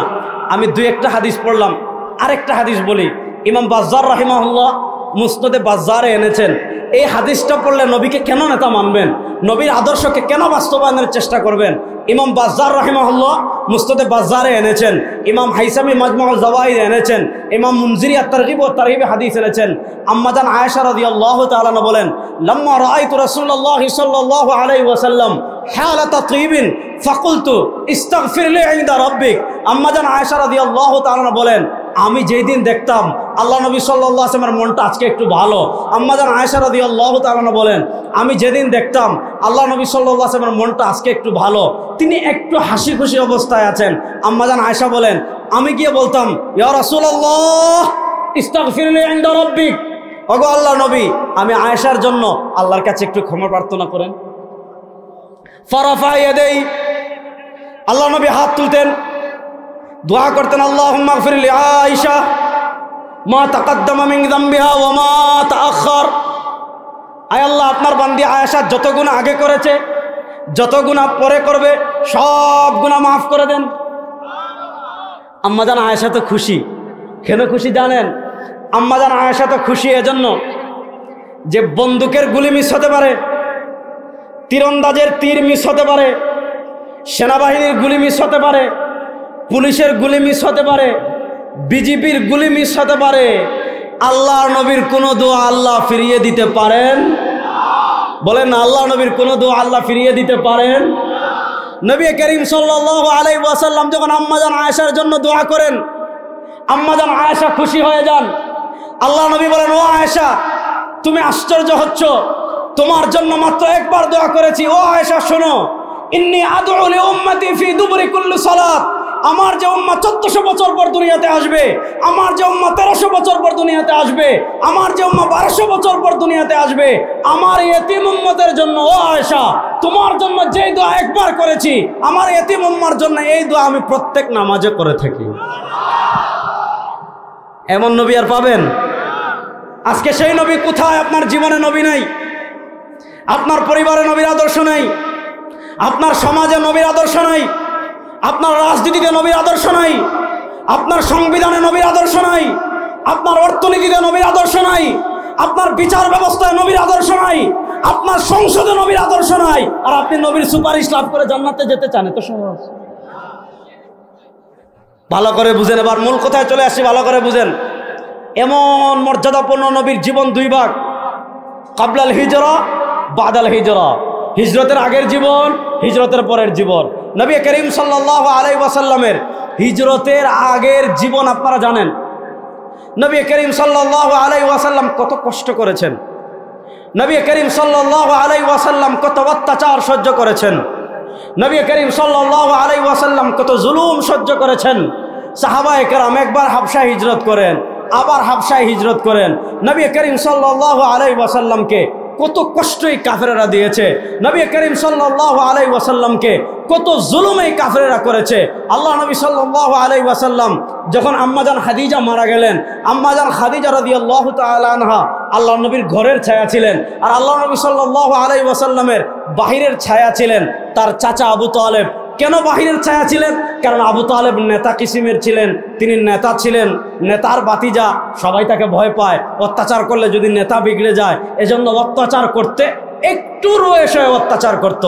আমি 2-1টা হাদিস পড়লাম, আরেকটা হাদিস বলি। ইমাম বাজ্জার রাহিমাহুল্লাহ মুসনাদে বাজ্জারে এনেছেন। এই হাদিসটা পড়লে নবীকে কেন নেতা মানবেন, নবীর আদর্শকে কেন বাস্তবায়নের চেষ্টা করবেন, ইমাম বাজ্জার রাহিমাহুল্লাহ মুসনাদে বাজ্জারে এনেছেন। ইমাম হাইসামি মাজমুউল জাওয়াইদ এনেছেন। ইমাম মুনজিরি আত-তারগিব ওয়া তারহিব হাদিস এনেছেন। আম্মাজান আয়েশা রাদিয়াল্লাহু তাআলা বলেন, লাম্মা রাআইতু রাসূলুল্লাহ সাল্লাল্লাহু আলাইহি ওয়াসাল্লাম হালাতা তাইবিন ফাকুলতু ইস্তাগফির লি ইনদা রাব্বিক। আম্মাজান আয়েশা রাদিয়াল্লাহু তাআলা বলেন, আমি যেই দিন দেখতাম আল্লাহ নবী সাল্লাল্লাহু আলাইহি ওয়াসাল্লামের মনটা আজকে একটু ভালো। আম্মা জান আয়েশা রাদিয়াল্লাহু তাআলা আনহা বলেন, আমি যেদিন দেখতাম আল্লাহ নবী সাল্লাল্লাহু আলাইহি ওয়াসাল্লামের মনটা আজকে একটু ভালো, তিনি একটু হাসি খুশি অবস্থায় আছেন। আম্মা জান আয়েশা বলেন, আমি গিয়ে বলতাম, ইয়া রাসূলুল্লাহ ইস্তাগফির লি ইনদা রাব্বিক, ওগো আল্লাহ নবী, আমি আয়েশার জন্য আল্লাহর কাছে একটু ক্ষমা প্রার্থনা করেন। ফারাফা ইয়াদাই, আল্লাহ নবী হাত তুলতেন, দোয়া করতেন, আল্লাহুম্মা গফির লি আয়েশা মা তাকাদ্দামা মিন যামবিহা ওয়া মা তাআখার। আয় আল্লাহ, আপনার বান্দি আয়েশা যত গুনাহ আগে করেছে, যত গুনাহ পরে করবে, সব গুনাহ মাফ করে দেন। আম্মা জান আয়েশা তো খুশি। কেন খুশি জানেন? আম্মা জান আয়েশা তো খুশি এজন্য যে বন্দুকের গুলি মিস হতে পারে, তীরন্দাজের তীর মিস হতে পারে, সেনাবাহিনীর গুলি মিস হতে পারে, পুলিশের গুলি মিস হতে পারে, বিজেপির গুলি মিস হতে পারে, আল্লাহ নবীর কোনো দোয়া আল্লাহ ফিরিয়ে দিতে পারেন? বলেন না, আল্লাহ নবীর কোনো দোয়া আল্লাহ ফিরিয়ে দিতে পারেন? নবী করিম সাল্লাল্লাহু আলাইহি ওয়াসাল্লাম যখন আম্মা জান আয়েশার জন্য দোয়া করেন, আম্মা জান আয়েশা খুশি হয়ে যান। আল্লাহ নবী বলেন, ও আয়েশা, তুমি আশ্চর্য হচ্ছ, তোমার জন্য মাত্র একবার দোয়া করেছি। ও আয়েশা শোনো, ইন্নী আদউ লি উম্মতি ফি দুবরি কুল্লি সালাত, আমার যে উম্মাহ 1400 বছর পর দুনিয়াতে আসবে, আমার যে উম্মাহ 1300 বছর পর দুনিয়াতে আসবে, আমার যে উম্মাহ 1200 বছর পর দুনিয়াতে আসবে, আমার ইতিম উম্মতের জন্য, ও আয়েশা, তোমার জন্য যেই দোয়া একবার করেছি, আমার ইতিম উম্মার জন্য এই দোয়া আমি প্রত্যেক নামাজে করে থাকি। এমন নবী আর পাবেন? আজকে সেই নবী কোথায়? আপনার জীবনে নবী নাই, আপনার পরিবারে নবীর আদর্শ নাই, আপনার সমাজে নবীর আদর্শ নাই, আপনার রাজনীতিতে নবীর আদর্শ নাই, আপনার সংবিধানে নবীর আদর্শ নাই, আপনার অর্থনীতিতে নবীর আদর্শ নাই, আপনার বিচার ব্যবস্থায় নবীর আদর্শ নাই, আপনার সংসদে নবীর আদর্শ নাই, আর আপনি নবীর সুপারিশ লাভ করে জান্নাতে যেতে চান? এত সহজ? ভালো করে বুঝেন। এবার মূল কথায় চলে আসি, ভালো করে বুঝেন। এমন মর্যাদাপূর্ণ নবীর জীবন দুই ভাগ, কাবলাল হিজরা, বাদাল হিজরা। হিজরতের আগের জীবন, হিজরতের পরের জীবন। নবী করিম সাল্লাল্লাহু আলাইহি ওয়াসাল্লামের হিজরতের আগের জীবন আপনারা জানেন। নবী করিম সাল্লাল্লাহু আলাইহি ওয়াসাল্লাম কত কষ্ট করেছেন, নবী করিম সাল্লাল্লাহু আলাইহি ওয়াসাল্লাম কত অত্যাচার সহ্য করেছেন, নবী করিম সাল্লাল্লাহু আলাইহি ওয়াসাল্লাম কত জুলুম সহ্য করেছেন। সাহাবায়ে কেরাম একবার হাবশায় হিজরত করেন, আবার হাবশায় হিজরত করেন। নবী করিম সাল্লাল্লাহু আলাইহি ওয়াসাল্লামকে কত কষ্টই কাফেররা দিয়েছে, নবী করিম সাল্লাল্লাহু আলাইহি ওয়াসাল্লামকে কত জুলুম এই কাফেররা করেছে। আল্লাহ নবী সাল্লাল্লাহু আলাইহি ওয়াসাল্লাম যখন আম্মাজান খাদিজা মারা গেলেন, আম্মাজান খাদিজা রাদিয়াল্লাহু তাআলা আনহা আল্লাহ নবীর ঘরের ছায়া ছিলেন, আর আল্লাহ নবী সাল্লাল্লাহু আলাইহি ওয়াসাল্লামের বাহিরের ছায়া ছিলেন তার চাচা আবু তালেব। কেন বাহিরের ছায়া ছিলেন? কারণ আবু তালেব নেতা কিসিমের ছিলেন, তিনি নেতা ছিলেন, নেতার বাতিজা, সবাই তাকে ভয় পায়, অত্যাচার করলে যদি নেতা বিগড়ে যায়, এজন্য অত্যাচার করতে একটু রয়েস হয়ে অত্যাচার করত।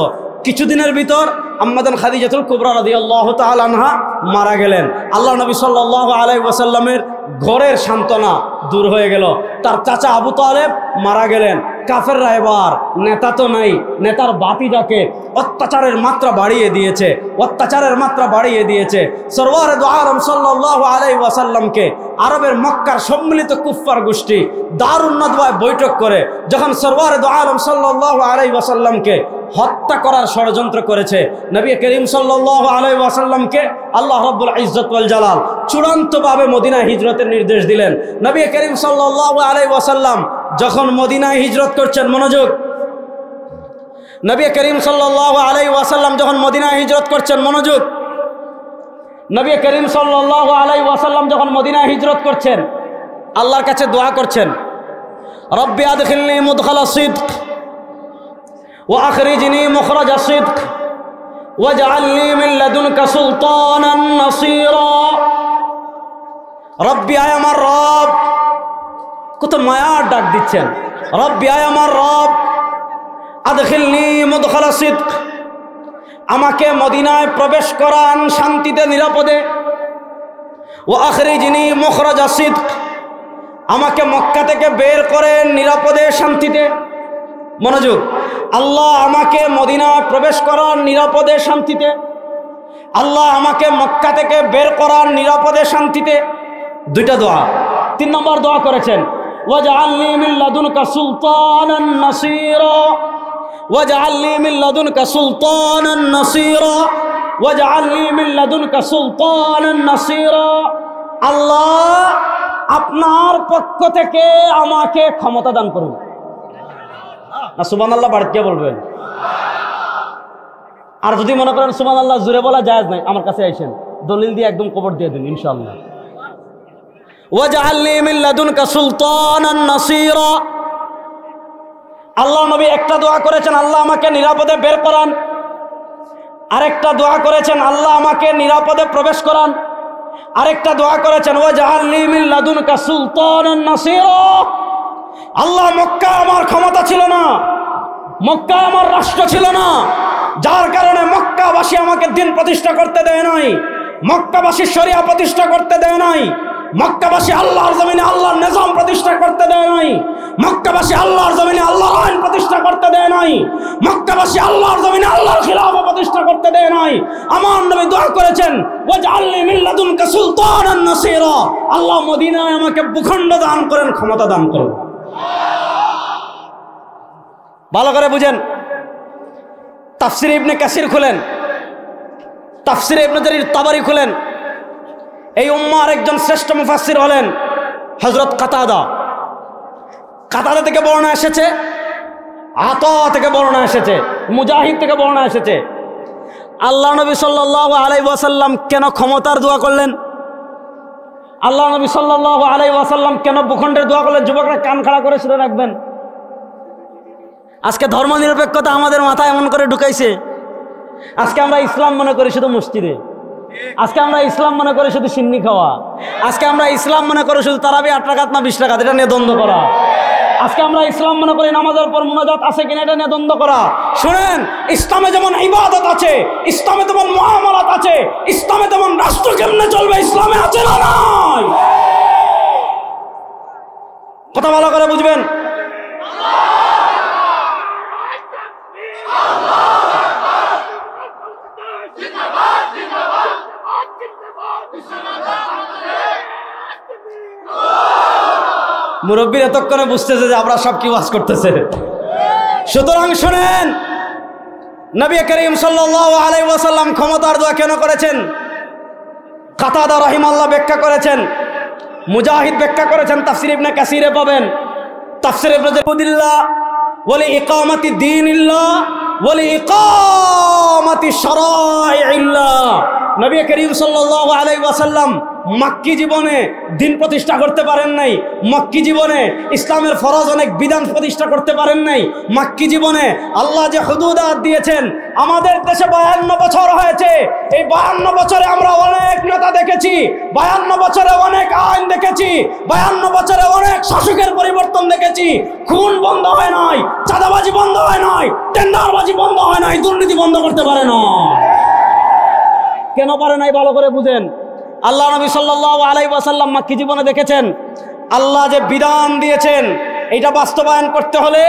কিছুদিনের ভিতর আম্মাজান খাদিজাতুল কুবরা রাদিয়াল্লাহু তাআলা আনহা মারা গেলেন। আল্লাহ নবী সাল্লাল্লাহু আলাইহি ওয়াসাল্লামের ঘরের সান্ত্বনা দূর হয়ে গেল। তার চাচা আবু তালেব মারা গেলেন। কাফেররা এবার নেতা তো নাই, নেতার বাতিজাকে অত্যাচারের মাত্রা বাড়িয়ে দিয়েছে, অত্যাচারের মাত্রা বাড়িয়ে দিয়েছে। সরওয়ারে দু আলম সাল্লাল্লাহু আলাইহি ওয়াসাল্লামকে আরবের মক্কার সম্মিলিত কুফফার গোষ্ঠী দারুন নাদওয়ায় বৈঠক করে যখন সরওয়ারে দু আলম সাল্লাল্লাহু আলাইহি ওয়াসাল্লামকে হত্যা করার ষড়যন্ত্র করেছে, নবী করিম সাল্লাল্লাহু আলাইহি ওয়াসাল্লামকে আল্লাহ রাব্বুল ইজ্জত ওয়াল জালাল চূড়ান্তভাবে মদিনায় হিজরতের নির্দেশ দিলেন। নবী করিম সাল্লাল্লাহু আলাইহি ওয়াসাল্লাম যখন মদিনায় হিজরত করছেন, মনোযোগ, নবী করিম সাল্লাল্লাহু আলাইহি ওয়াসাল্লাম যখন মদিনায় হিজরত করছেন, মনোযোগ, নবী করিম সাল্লাল্লাহু আলাইহি ওয়াসাল্লাম যখন মদিনায় হিজরত করছেন, আল্লাহর কাছে দোয়া করছেন, রব্বি আদখিলনি মুদখালা সিদক ওয়া আখরিজনি মুখরাজা সিদক ওয়াজআলনি মিন লাদুনকা সুলতানান নাসীরা। রব্বি, আয় আমার রব, কত মায়ার ডাক দিচ্ছেন, রব্বি আয় আমার রব, আদখিলনি মুদখালা সিদক, আমাকে মদিনায় প্রবেশ করান শান্তিতে নিরাপদে, ওয়া আখরিজনি মুখরাজা সিদক, আমাকে মক্কা থেকে বের করেন নিরাপদে শান্তিতে। মনোযোগ, আল্লাহ আমাকে মদিনায় প্রবেশ করান নিরাপদে শান্তিতে, আল্লাহ আমাকে মক্কা থেকে বের করান নিরাপদে শান্তিতে। দুইটা দোয়া। 3 নম্বর দোয়া করেছেন ওয়াজআলনি মিন লাদুনকা সুলতানান নাসীরা, ওয়াজআলনি মিন লাদুনকা সুলতানান নাসীরা, ওয়াজআলনি মিন লাদুনকা সুলতানান নাসীরা। আল্লাহ আপনার পক্ষ থেকে আমাকে ক্ষমতা দান করুন। না সুবহানাল্লাহ বাড়িতে বলবেন। আর যদি মনে করেন সুবহানাল্লাহ জোরে বলা জায়েজ নাই, আমার কাছে আইসেন, দলিল দিয়ে একদম কবর দিয়ে দিন ইনশাআল্লাহ। ওয়াজআলনি মিন লাদুনকা সুলতানান নাসীরা। আল্লাহ নবী একটা দোয়া করেছেন আল্লাহ আমাকে নিরাপদে বের করান, আরেকটা দোয়া করেছেন আল্লাহ আমাকে নিরাপদে প্রবেশ করান, আরেকটা দোয়া করেছেন ওয়াজআলনি মিন লাদুনকা সুলতানান নাসীরা। আল্লাহ মক্কা আমার ক্ষমতা ছিল না, মক্কা আমার রাষ্ট্র ছিল না, যার কারণে মক্কাবাসী আমাকে দিন প্রতিষ্ঠা করতে দেয় নাই, মক্কাবাসী শরিয়া প্রতিষ্ঠা করতে দেয় নাই, মক্কাবাসী আল্লাহর জমিনে আল্লাহর নিজাম প্রতিষ্ঠা করতে দেয় নাই, মক্কাবাসী আল্লাহর জমিনে আল্লাহর আইন প্রতিষ্ঠা করতে দেয় নাই, মক্কাবাসী আল্লাহর জমিনে আল্লাহর খিলাফত প্রতিষ্ঠা করতে দেয় নাই। আমার নবী দোয়া করেছেন ওয়াজআলনি মিন লাদুনকা সুলতানান নাসীরা। আল্লাহ মদিনায় আমাকে ভূখণ্ড দান করেন, ক্ষমতা দান করেন। ভালো করে বুঝেন। তাফসিরে ইবনে কাসির খুলেন, তাফসিরে ইবনে জারির তাবারি খুলেন। এই উম্মার একজন শ্রেষ্ঠ মুফাসসির হলেন হযরত কাতাদা। কাতাদা থেকে বর্ণনা এসেছে, আতা থেকে বর্ণনা এসেছে, মুজাহিদ থেকে বর্ণনা এসেছে। আল্লাহ নবী সাল্লাল্লাহু আলাইহি ওয়াসাল্লাম কেন ক্ষমতার দোয়া করলেন? আল্লাহ নবী সাল্লাল্লাহু আলাইহি ওয়াসাল্লাম কেন ভূখণ্ডের দোয়া করলেন? যুবকরা কান খাড়া করে শুনে রাখবেন। আজকে ধর্মনিরপেক্ষতা আমাদের মাথায় এমন করে ঢুকাইছে, আজকে আমরা ইসলাম মনে করি শুধু মসজিদে, আজকে আমরা ইসলাম মনে করি শুধু সিন্নি খাওয়া, আজকে আমরা ইসলাম মনে করি শুধু তারাবি 8 রাকাত না 20 রাকাত, এটা নিয়ে দ্বন্দ্ব করা। আজকে আমরা ইসলাম মনে করি নামাজের পর মুনাজাত আছে কিনা, এটা নিয়ে দ্বন্দ্ব করা। শুনেন, ইসলামে যেমন ইবাদত আছে, ইসলামে তেমন মুআমালাত আছে, ইসলামে তেমন রাষ্ট্র কেমনে চলবে ইসলামে আছে না নাই? কথা ভালো করে বুঝবেন। মুরব্বীর এতক্ষণে বুঝতেছে যে আমরা সব কি ওয়াজ করতেছে। সুতরাং শুনেন, নবী করিম সাল্লাল্লাহু আলাইহি ওয়াসাল্লাম ক্ষমতার দোয়া কেন করেছেন? কাতাদা রাহিমাহুল্লাহ ব্যাখ্যা করেছেন, মুজাহিদ ব্যাখ্যা করেছেন, তাফসির ইবনে কাসিরে পাবেন, তাফসির ইবনে জারুদিল্লাহ ওয়ালি ইকামাতি দীনিল্লাহ ওয়ালি ইকামাতি শারাইইল্লাহ। নবী করিম সাল্লাল্লাহু আলাইহি ওয়াসাল্লাম মক্কি জীবনে দিন প্রতিষ্ঠা করতে পারেন নাই, মক্কি জীবনে ইসলামের ফরজ অনেক বিধান প্রতিষ্ঠা করতে পারেন নাই। মক্কি জীবনে আল্লাহ যে হুদুদাত দিয়েছেন, আমাদের দেশে 52 বছর হয়েছে, এই 52 বছরে আমরা অনেক নেতা দেখেছি, 52 বছরে অনেক আইন দেখেছি, 52 বছরে অনেক শাসকের পরিবর্তন দেখেছি। খুন বন্ধ হয় নাই, চাঁদাবাজি বন্ধ হয় নাই, টেন্ডারবাজি বন্ধ হয় নাই, দুর্নীতি বন্ধ করতে পারে না। কেন পারে নাই ভালো করে বুঝেন। আল্লাহ নবী সাল্লাল্লাহু আলাইহি ওয়াসাল্লাম মক্কি জীবনে দেখেছেন, আল্লাহ যে বিধান দিয়েছেন এটা বাস্তবায়ন করতে হলে,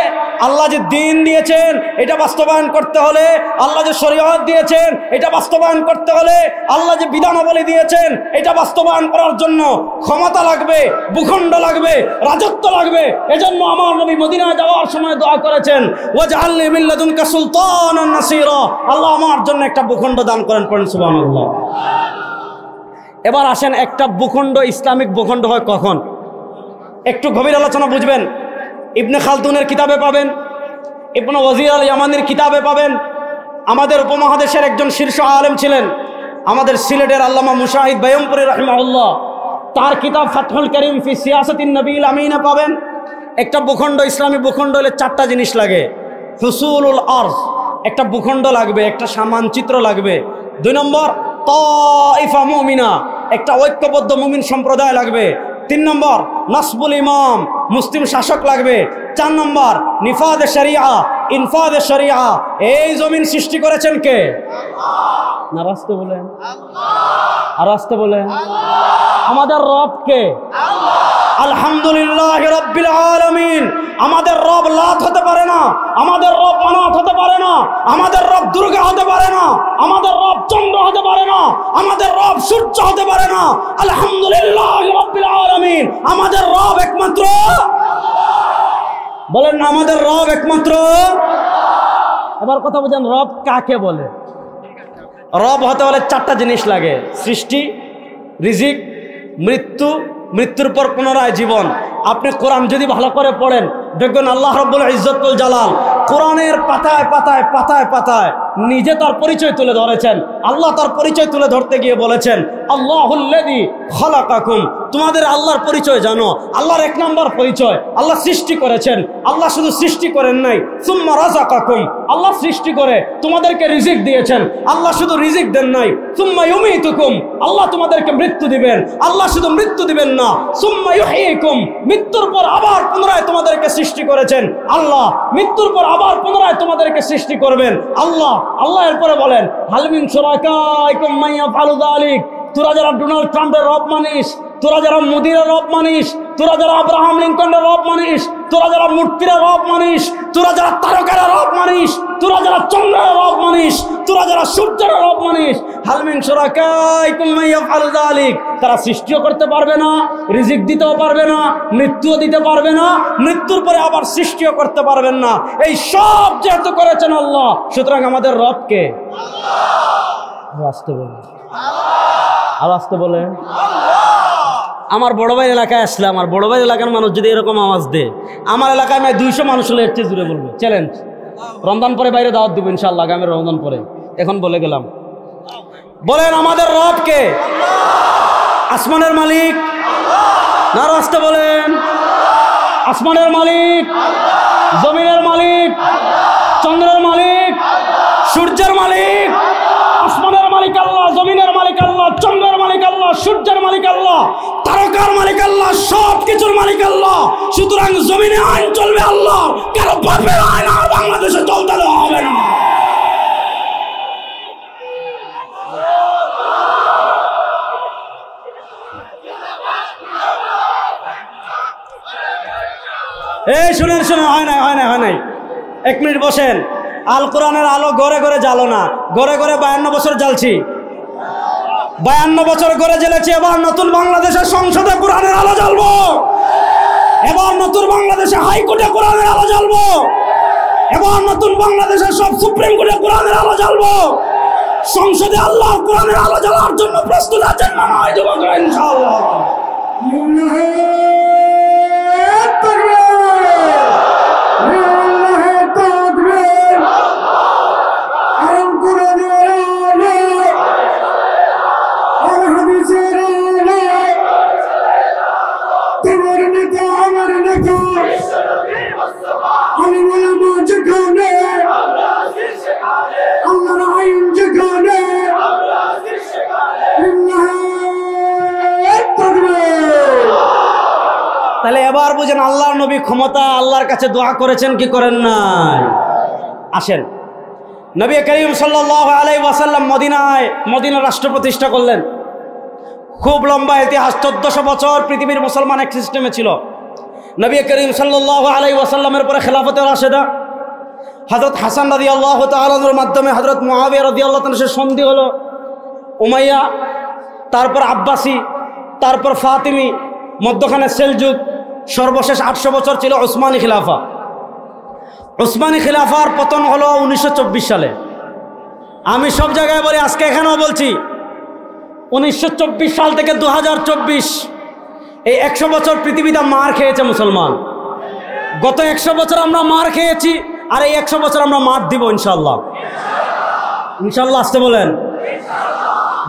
আল্লাহ যে দ্বীন দিয়েছেন এটা বাস্তবায়ন করতে হলে, আল্লাহ যে শরীয়ত দিয়েছেন এটা বাস্তবায়ন করতে হলে, আল্লাহ যে বিধানাবলী দিয়েছেন এটা বাস্তবায়ন করার জন্য ক্ষমতা লাগবে, ভূখণ্ড লাগবে, রাজত্ব লাগবে। এজন্য আমার নবী মদিনায় যাওয়ার সময় দোয়া করেছেন ওয়াজআলনি মিন লাদুনকা সুলতানান নাসীরা। আল্লাহ আমার জন্য একটা ভূখণ্ড দান করেন, পড়েন সুবহানাল্লাহ। এবার আসেন, একটা ভূখণ্ড ইসলামিক ভূখণ্ড হয় কখন? একটু গভীর আলোচনা বুঝবেন। ইবনে খালদুনের কিতাবে পাবেন, ইবনে ওয়াজির আল ইয়ামানির কিতাবে পাবেন। আমাদের উপমহাদেশের একজন শীর্ষ আলেম ছিলেন, আমাদের সিলেটের আল্লামা মুশাহিদ বায়ুমপুরী রাহিমাহুল্লাহ, তার কিতাব ফাতহুল করিম ফি সিয়াসাতিন নবীল আমিনে পাবেন। একটা ভূখণ্ড, ইসলামী ভূখণ্ড হলে 4টা জিনিস লাগে। হুসুলুল আরজ, একটা ভূখণ্ড লাগবে, একটা মানচিত্র লাগবে। 2 নম্বর তাইফা মুমিনা, একটা ঐক্যবদ্ধ মুমিন সম্প্রদায় লাগবে। 3 নম্বর নাসবুল ইমাম, মুসলিম শাসক লাগবে। 4 নম্বর নিফাদ শরিয়া, ইনফাদ শরিয়া। এই জমিন সৃষ্টি করেছেন কে? আল্লাহ। না রাস্তে বলেন আল্লাহ, আর রাস্তে বলেন আল্লাহ। আমাদের রব কে? আল্লাহ। আলহামদুলিল্লাহি রাব্বিল রাব্বিল আলামিন। আমাদের রব লাত হতে পারে না, আমাদের রব মানাত হতে পারে না, আমাদের রব দুর্গা হতে পারে না, আমাদের রব চন্দ্র হতে পারে না, আমাদের রব সূর্য হতে পারে না। আলহামদুলিল্লাহ রাব্বিল আলামিন, আমাদের রব একমাত্র। বলেন না, আমাদের রব একমাত্র। এবার কথা বলেন, রব কাকে বলে? রব হতে হলে চারটা জিনিস লাগে: সৃষ্টি, রিজিক, মৃত্যু, মৃত্যুর পর পুনরায় জীবন। আপনি কোরআন যদি ভালো করে পড়েন দেখবেন আল্লাহ রাব্বুল ইজ্জতুল জালাল কোরআনের পাতায় পাতায় পাতায় পাতায় নিজে তার পরিচয় তুলে ধরেছেন। আল্লাহ তার পরিচয় তুলে ধরতে গিয়ে বলেছেন, আল্লাহুল্লাযী খালাকাকুম। তোমাদের আল্লাহর পরিচয় জানো। আল্লাহর এক নম্বর পরিচয়, আল্লাহ সৃষ্টি করেছেন। আল্লাহ শুধু সৃষ্টি করেন নাই, সুম্মা রাযাকাকুম। আল্লাহ সৃষ্টি করে তোমাদেরকে রিজিক দিয়েছেন। আল্লাহ শুধু রিজিক দেন নাই, সুম্মা ইউমীতুকুম। আল্লাহ তোমাদেরকে মৃত্যু দিবেন। আল্লাহ শুধু মৃত্যু দিবেন না, সুম্মা ইউহয়িকুম। মৃত্যুর পর আবার পুনরায় তোমাদেরকে সৃষ্টি করেছেন আল্লাহ। মৃত্যুর পর আবার পুনরায় তোমাদেরকে সৃষ্টি করবেন আল্লাহ। আল্লাহ এরপরে বলেন, হাল মিন শুরাকাইকুম মান ইয়াফআলু যালিক। তোরা যারা ডোনাল্ড ট্রাম্পের রব মানিস, তোরা যারা মোদির রব মানিস, তোরা যারা আব্রাহাম লিঙ্কনের রব মানিস, তোরা যারা মূর্তির রব মানিস, তোরা যারা তারকার রব মানিস, তোরা যারা চন্দ্রের রব মানিস, তোরা যারা সূর্যের রব মানিস, হাল মিন শুরাকাইকুম মান ইয়াফআলু যালিক। তারা সৃষ্টিও করতে পারবে না, রিজিক দিতেও পারবে না, মৃত্যুও দিতে পারবে না, মৃত্যুর পরে আবার সৃষ্টিও করতে পারবেন না। এই সব যেহেতু করেছেন আল্লাহ, সুতরাং আমাদের রবকে আল্লাহ। আসতে বলেন, আল্লাহ আসতে বলেন। আমার বড় ভাই এলাকায় আসলে, আমার বড় ভাই এলাকার মানুষ যদি এরকম আওয়াজ দেয়, আমার এলাকায় আমি 200 মানুষ হলে এর চেয়ে জুড়ে বলবো। চ্যালেঞ্জ। রমজান পরে বাইরে দাওয়াত দিব ইনশাআল্লাহ, আগামী রমজান পরে। এখন বলে গেলাম, বলেন আমাদের রব কে? আসমানের মালিক। না আসতে বলেন, আসমানের মালিক, জমিনের মালিক, চন্দ্রের মালিক, সূর্যের মালিক। আসমানের মালিক আল্লাহ, জমিনের মালিক আল্লাহ, চন্দ্রের মালিক আল্লাহ, সূর্যের মালিক আল্লাহ, তারকার মালিক আল্লাহ, সব কিছুর মালিক আল্লাহ। সুতরাং জমিনে আইন চলবে আল্লাহ, কারো বাপের আইন আর বাংলাদেশে চলতে দেওয়া হবে না। এই শুনেন শুনেন, হয় নাই হয় নাই হয় নাই, 1 মিনিট বসেন। আল কোরআনের আলো ঘরে ঘরে জ্বালো না, ঘরে ঘরে 52 বছর জ্বালছি, 52 বছর ঘরে জ্বেলেছি। এবার নতুন বাংলাদেশের সংসদে কোরআনের আলো জ্বালবো। এবার নতুন বাংলাদেশে হাইকোর্টে কোরআনের আলো জ্বালবো। এবার নতুন বাংলাদেশের সব সুপ্রিম কোর্টে কোরআনের আলো জ্বালবো। সংসদে আল্লাহ কোরআনের আলো জ্বালার জন্য প্রস্তুত আছেন না নয় যুবকরা? ইনশাআল্লাহ। তাহলে এবার বুঝেন, আল্লাহর নবী ক্ষমতা আল্লাহর কাছে দোয়া করেছেন কি করেন নাই? আসেন, নবী করিম সাল্লাল্লাহু আলাইহি ওয়াসাল্লাম মদিনা রাষ্ট্র প্রতিষ্ঠা করলেন। খুব লম্বা ইতিহাস, 1400 বছর পৃথিবীর মুসলমান এক সিস্টেমে ছিল। নবী করিম সাল্লাল্লাহু আলাইহি ওয়াসাল্লামের পরে খেলাফতে রাশেদা হযরত হাসান রাদিয়াল্লাহু তাআলা আনহুর মাধ্যমে হযরত মুআবিয়া রাদিয়াল্লাহু তাআলা সন্ধি হলো। উমাইয়া, তারপর আব্বাসি, তারপর ফাতিমি, মধ্যখানে সেলজুক, সর্বশেষ 800 বছর ছিল ওসমানী খিলাফা। ওসমানী খিলাফার পতন হলো 1924 সালে। আমি সব জায়গায় বলি, আজকে এখানেও বলছি, 1924 সাল থেকে 2024, এই 100 বছর পৃথিবীতে মার খেয়েছে মুসলমান। গত 100 বছর আমরা মার খেয়েছি, আর এই 100 বছর আমরা মার দিব ইনশাআল্লাহ। ইনশাআল্লাহ আসতে বলেন।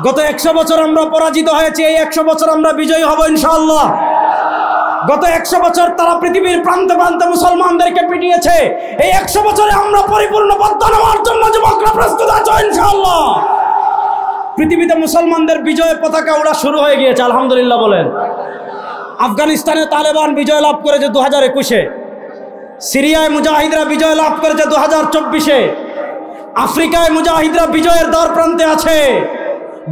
গত 100 বছর আমরা পরাজিত হয়েছি, এই 100 বছর আমরা বিজয়ী হব ইনশাআল্লাহ। গত 100 বছর তারা পৃথিবীর প্রান্তে প্রান্তে মুসলমানদেরকে পিটিয়েছে, এই 100 বছরে আমরা পরিপূর্ণ বদ্ধ নেওয়ার জন্য যুবকরা প্রস্তুত আছো ইনশাআল্লাহ। পৃথিবীতে মুসলমানদের বিজয় পতাকা ওড়া শুরু হয়ে গিয়েছে, আলহামদুলিল্লাহ বলেন। আফগানিস্তানে তালেবান বিজয় লাভ করেছে 2021-এ, সিরিয়ায় মুজাহিদরা বিজয় লাভ করেছে 2024-এ, আফ্রিকায় মুজাহিদরা বিজয়ের দ্বার প্রান্তে আছে,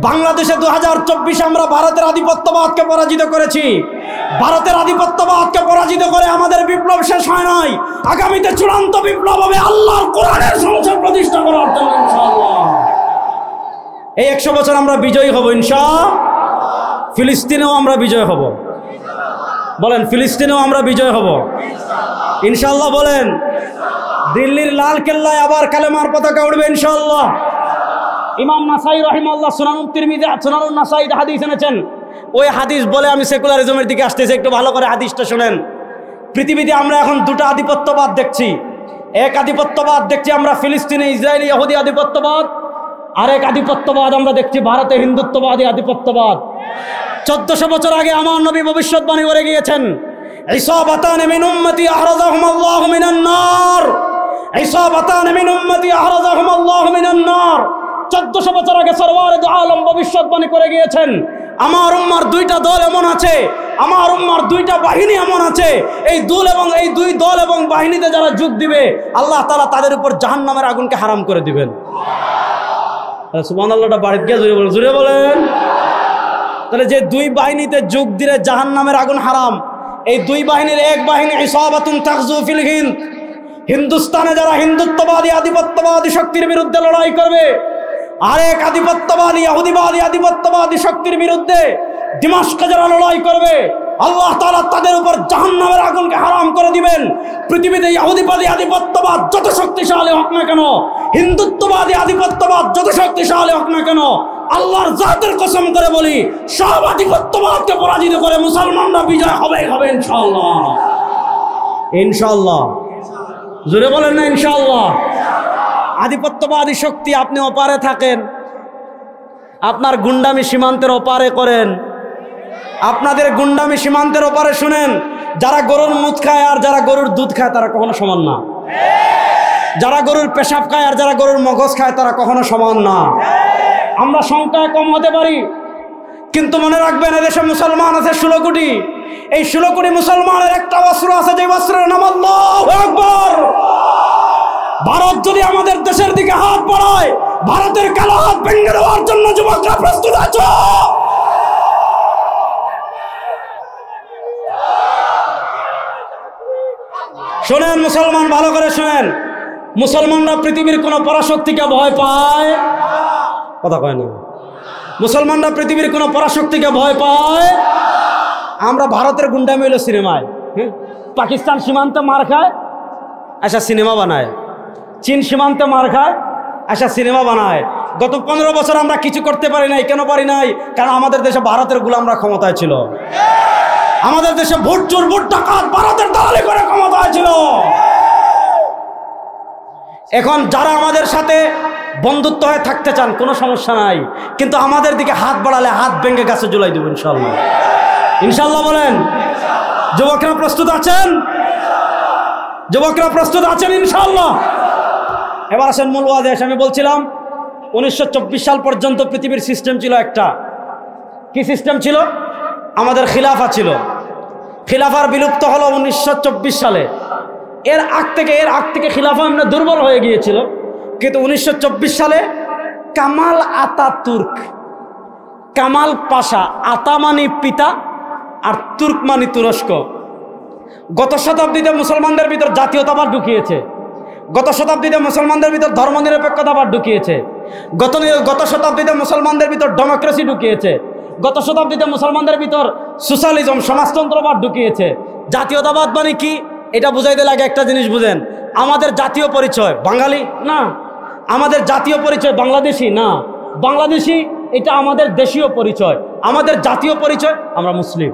বাংলাদেশে 2024 আমরা ভারতের আধিপত্যবাদকে পরাজিত করেছি। ভারতের আধিপত্যবাদকে পরাজিত করে আমাদের বিপ্লব শেষ হয় নাই। আগামীতে চূড়ান্ত বিপ্লব হবে আল্লাহর কোরআনের সংসদ প্রতিষ্ঠা করার জন্য ইনশাআল্লাহ। এই 100 বছর আমরা বিজয়ী হব ইনশাআল্লাহ। ফিলিস্তিনেও আমরা বিজয় হব। বলেন ফিলিস্তিনেও আমরা বিজয় হব ইনশাআল্লাহ। বলেন দিল্লির লাল কেল্লায় আবার কালেমার পতাকা উঠবে ইনশাআল্লাহ। ইমাম নাসাই রাহিমাহুল্লাহ সুনানুত তিরমিজি সুনানুন নাসাইতে হাদিস এনেছেন। ওই হাদিস বলে আমি সেকুলারিজমের দিকে আসতেছি, একটু ভালো করে হাদিসটা শুনেন। পৃথিবীতে আমরা এখন দুটো আধিপত্যবাদ দেখছি। এক আধিপত্যবাদ দেখছি আমরা ফিলিস্তিনে ইসরায়েলি ইহুদি আধিপত্যবাদ, আরেক আধিপত্যবাদ আমরা দেখছি ভারতে হিন্দুত্ববাদী আধিপত্যবাদ। 1400 বছর আগে আমার নবী ভবিষ্যৎবাণী করে গিয়েছেন, ইসাবাতান মিন উম্মতি আহরাজাহুমুল্লাহু মিনান নার, ইসাবাতান মিন উম্মতি আহরাজাহুমুল্লাহু মিনান নার। 1400 বছর আগে সরওয়ারে দু আলম ভবিষ্যৎবাণী করে গিয়েছেন, আমার উম্মার দুইটা দল এমন আছে, আমার উম্মার দুইটা বাহিনী এমন আছে, এই দুই দল এবং বাহিনীতে যারা যোগ দিবে আল্লাহ তাআলা তাদের উপর জাহান্নামের আগুনকে হারাম করে দিবেন। সুবহানাল্লাহটা বাড়িতে গিয়ে জুড়ে বলেন। তাহলে যে দুই বাহিনীতে যোগ দিলে জাহান্নামের আগুন হারাম, এই দুই বাহিনীর এক বাহিনী ইসাবাতুন তাগজু ফিল হিন্দ, হিন্দুস্তানে যারা হিন্দুত্ববাদী আধিপত্যবাদী শক্তির বিরুদ্ধে লড়াই করবে, আরেক আধিপত্যবাদী ইহুদিবাদী আধিপত্যবাদী শক্তির বিরুদ্ধে দিমাশকে যারা লড়াই করবে আল্লাহ তাআলা তাদের উপর জাহান্নামের আগুনকে হারাম করে দিবেন। পৃথিবীতে ইহুদিবাদী আধিপত্যবাদ যত শক্তিশালী হোক না কেন, হিন্দুত্ববাদী আধিপত্যবাদ যত শক্তিশালী হোক না কেন, আল্লাহর জাতের কসম করে বলি সব আধিপত্যবাদকে পরাজিত করে মুসলমানরা বিজয় হবে ইনশাআল্লাহ। ইনশাআল্লাহ জোরে বলেন না ইনশাআল্লাহ। আধিপত্যবাদী শক্তি আপনি ওপারে থাকেন, আপনার গুন্ডামি সীমান্তের ওপারে করেন, আপনাদের গুন্ডামি সীমান্তের ওপারে শুনেন, যারা গরুর মুখ খায় আর যারা গরুর দুধ খায় তারা কখনো সমান না। যারা গরুর পেশাব খায় আর যারা গরুর মগজ খায় তারা কখনো সমান না। আমরা সংখ্যায় কম হতে পারি, কিন্তু মনে রাখবেন এদেশে মুসলমান আছে 16 কোটি। এই 16 কোটি মুসলমানের একটা অস্ত্র আছে, যে অস্ত্রের নাম আল্লাহু আকবার। ভারত যদি আমাদের দেশের দিকে হাত বাড়ায়, ভারতের কালো হাত ভেঙে দেওয়ার জন্য যুবকরা প্রস্তুত আছে। শোনেন মুসলমান, ভালো করে শোনেন, মুসলমানরা পৃথিবীর কোন পরাশক্তিকে ভয় পায়? কথা কয় না। মুসলমানরা পৃথিবীর কোন পরাশক্তিকে ভয় পায়? আমরা ভারতের গুন্ডামি হলো সিনেমায়, পাকিস্তান সীমান্তে মার খায় আচ্ছা সিনেমা বানায়, চীন সীমান্তে মার খায় আচ্ছা সিনেমা বানায়। গত 15 বছর আমরা কিছু করতে পারি নাই। কেন পারি নাই? কারণ আমাদের দেশে ভারতের গোলামরা ক্ষমতায় ছিল। আমাদের দেশে ভোট চোর ভোট ডাকাত ভারতের দালালি করে ক্ষমতায় ছিল। এখন যারা আমাদের সাথে বন্ধুত্ব হয়ে থাকতে চান কোনো সমস্যা নাই, কিন্তু আমাদের দিকে হাত বাড়ালে হাত ভেঙে গাছে ঝুলাই দেব ইনশাআল্লাহ। ইনশাআল্লাহ বলেন। যুবকরা প্রস্তুত আছেন? যুবকরা প্রস্তুত আছেন ইনশাআল্লাহ? এবার আসেন মূল ওয়াজে। আমি বলছিলাম 1924 সাল পর্যন্ত পৃথিবীর সিস্টেম ছিল একটা। কি সিস্টেম ছিল? আমাদের খিলাফা ছিল। খিলাফার বিলুপ্ত হলো 1924 সালে। এর আগ থেকে খিলাফা এমনি দুর্বল হয়ে গিয়েছিল, কিন্তু 1924 সালে কামাল আতাতুর্ক, কামাল পাশা, আতা মানি পিতা আর তুর্ক মানি তুরস্ক, গত শতাব্দীতে মুসলমানদের ভিতর জাতীয়তাবাদ ঢুকিয়েছে। গত শতাব্দীতে মুসলমানদের ভিতর ধর্মনিরপেক্ষতাবাদ ঢুকিয়েছে। গত শতাব্দীতে মুসলমানদের ভিতর ডেমোক্রেসি ঢুকিয়েছে। গত শতাব্দীতে মুসলমানদের ভিতর সোশ্যালিজম, সমাজতন্ত্রবাদ ঢুকিয়েছে। জাতীয়তাবাদ মানে কি এটা বুঝাইতে লাগে একটা জিনিস বুঝেন, আমাদের জাতীয় পরিচয় বাঙালি না, আমাদের জাতীয় পরিচয় বাংলাদেশি না, বাংলাদেশি এটা আমাদের দেশীয় পরিচয়, আমাদের জাতীয় পরিচয় আমরা মুসলিম।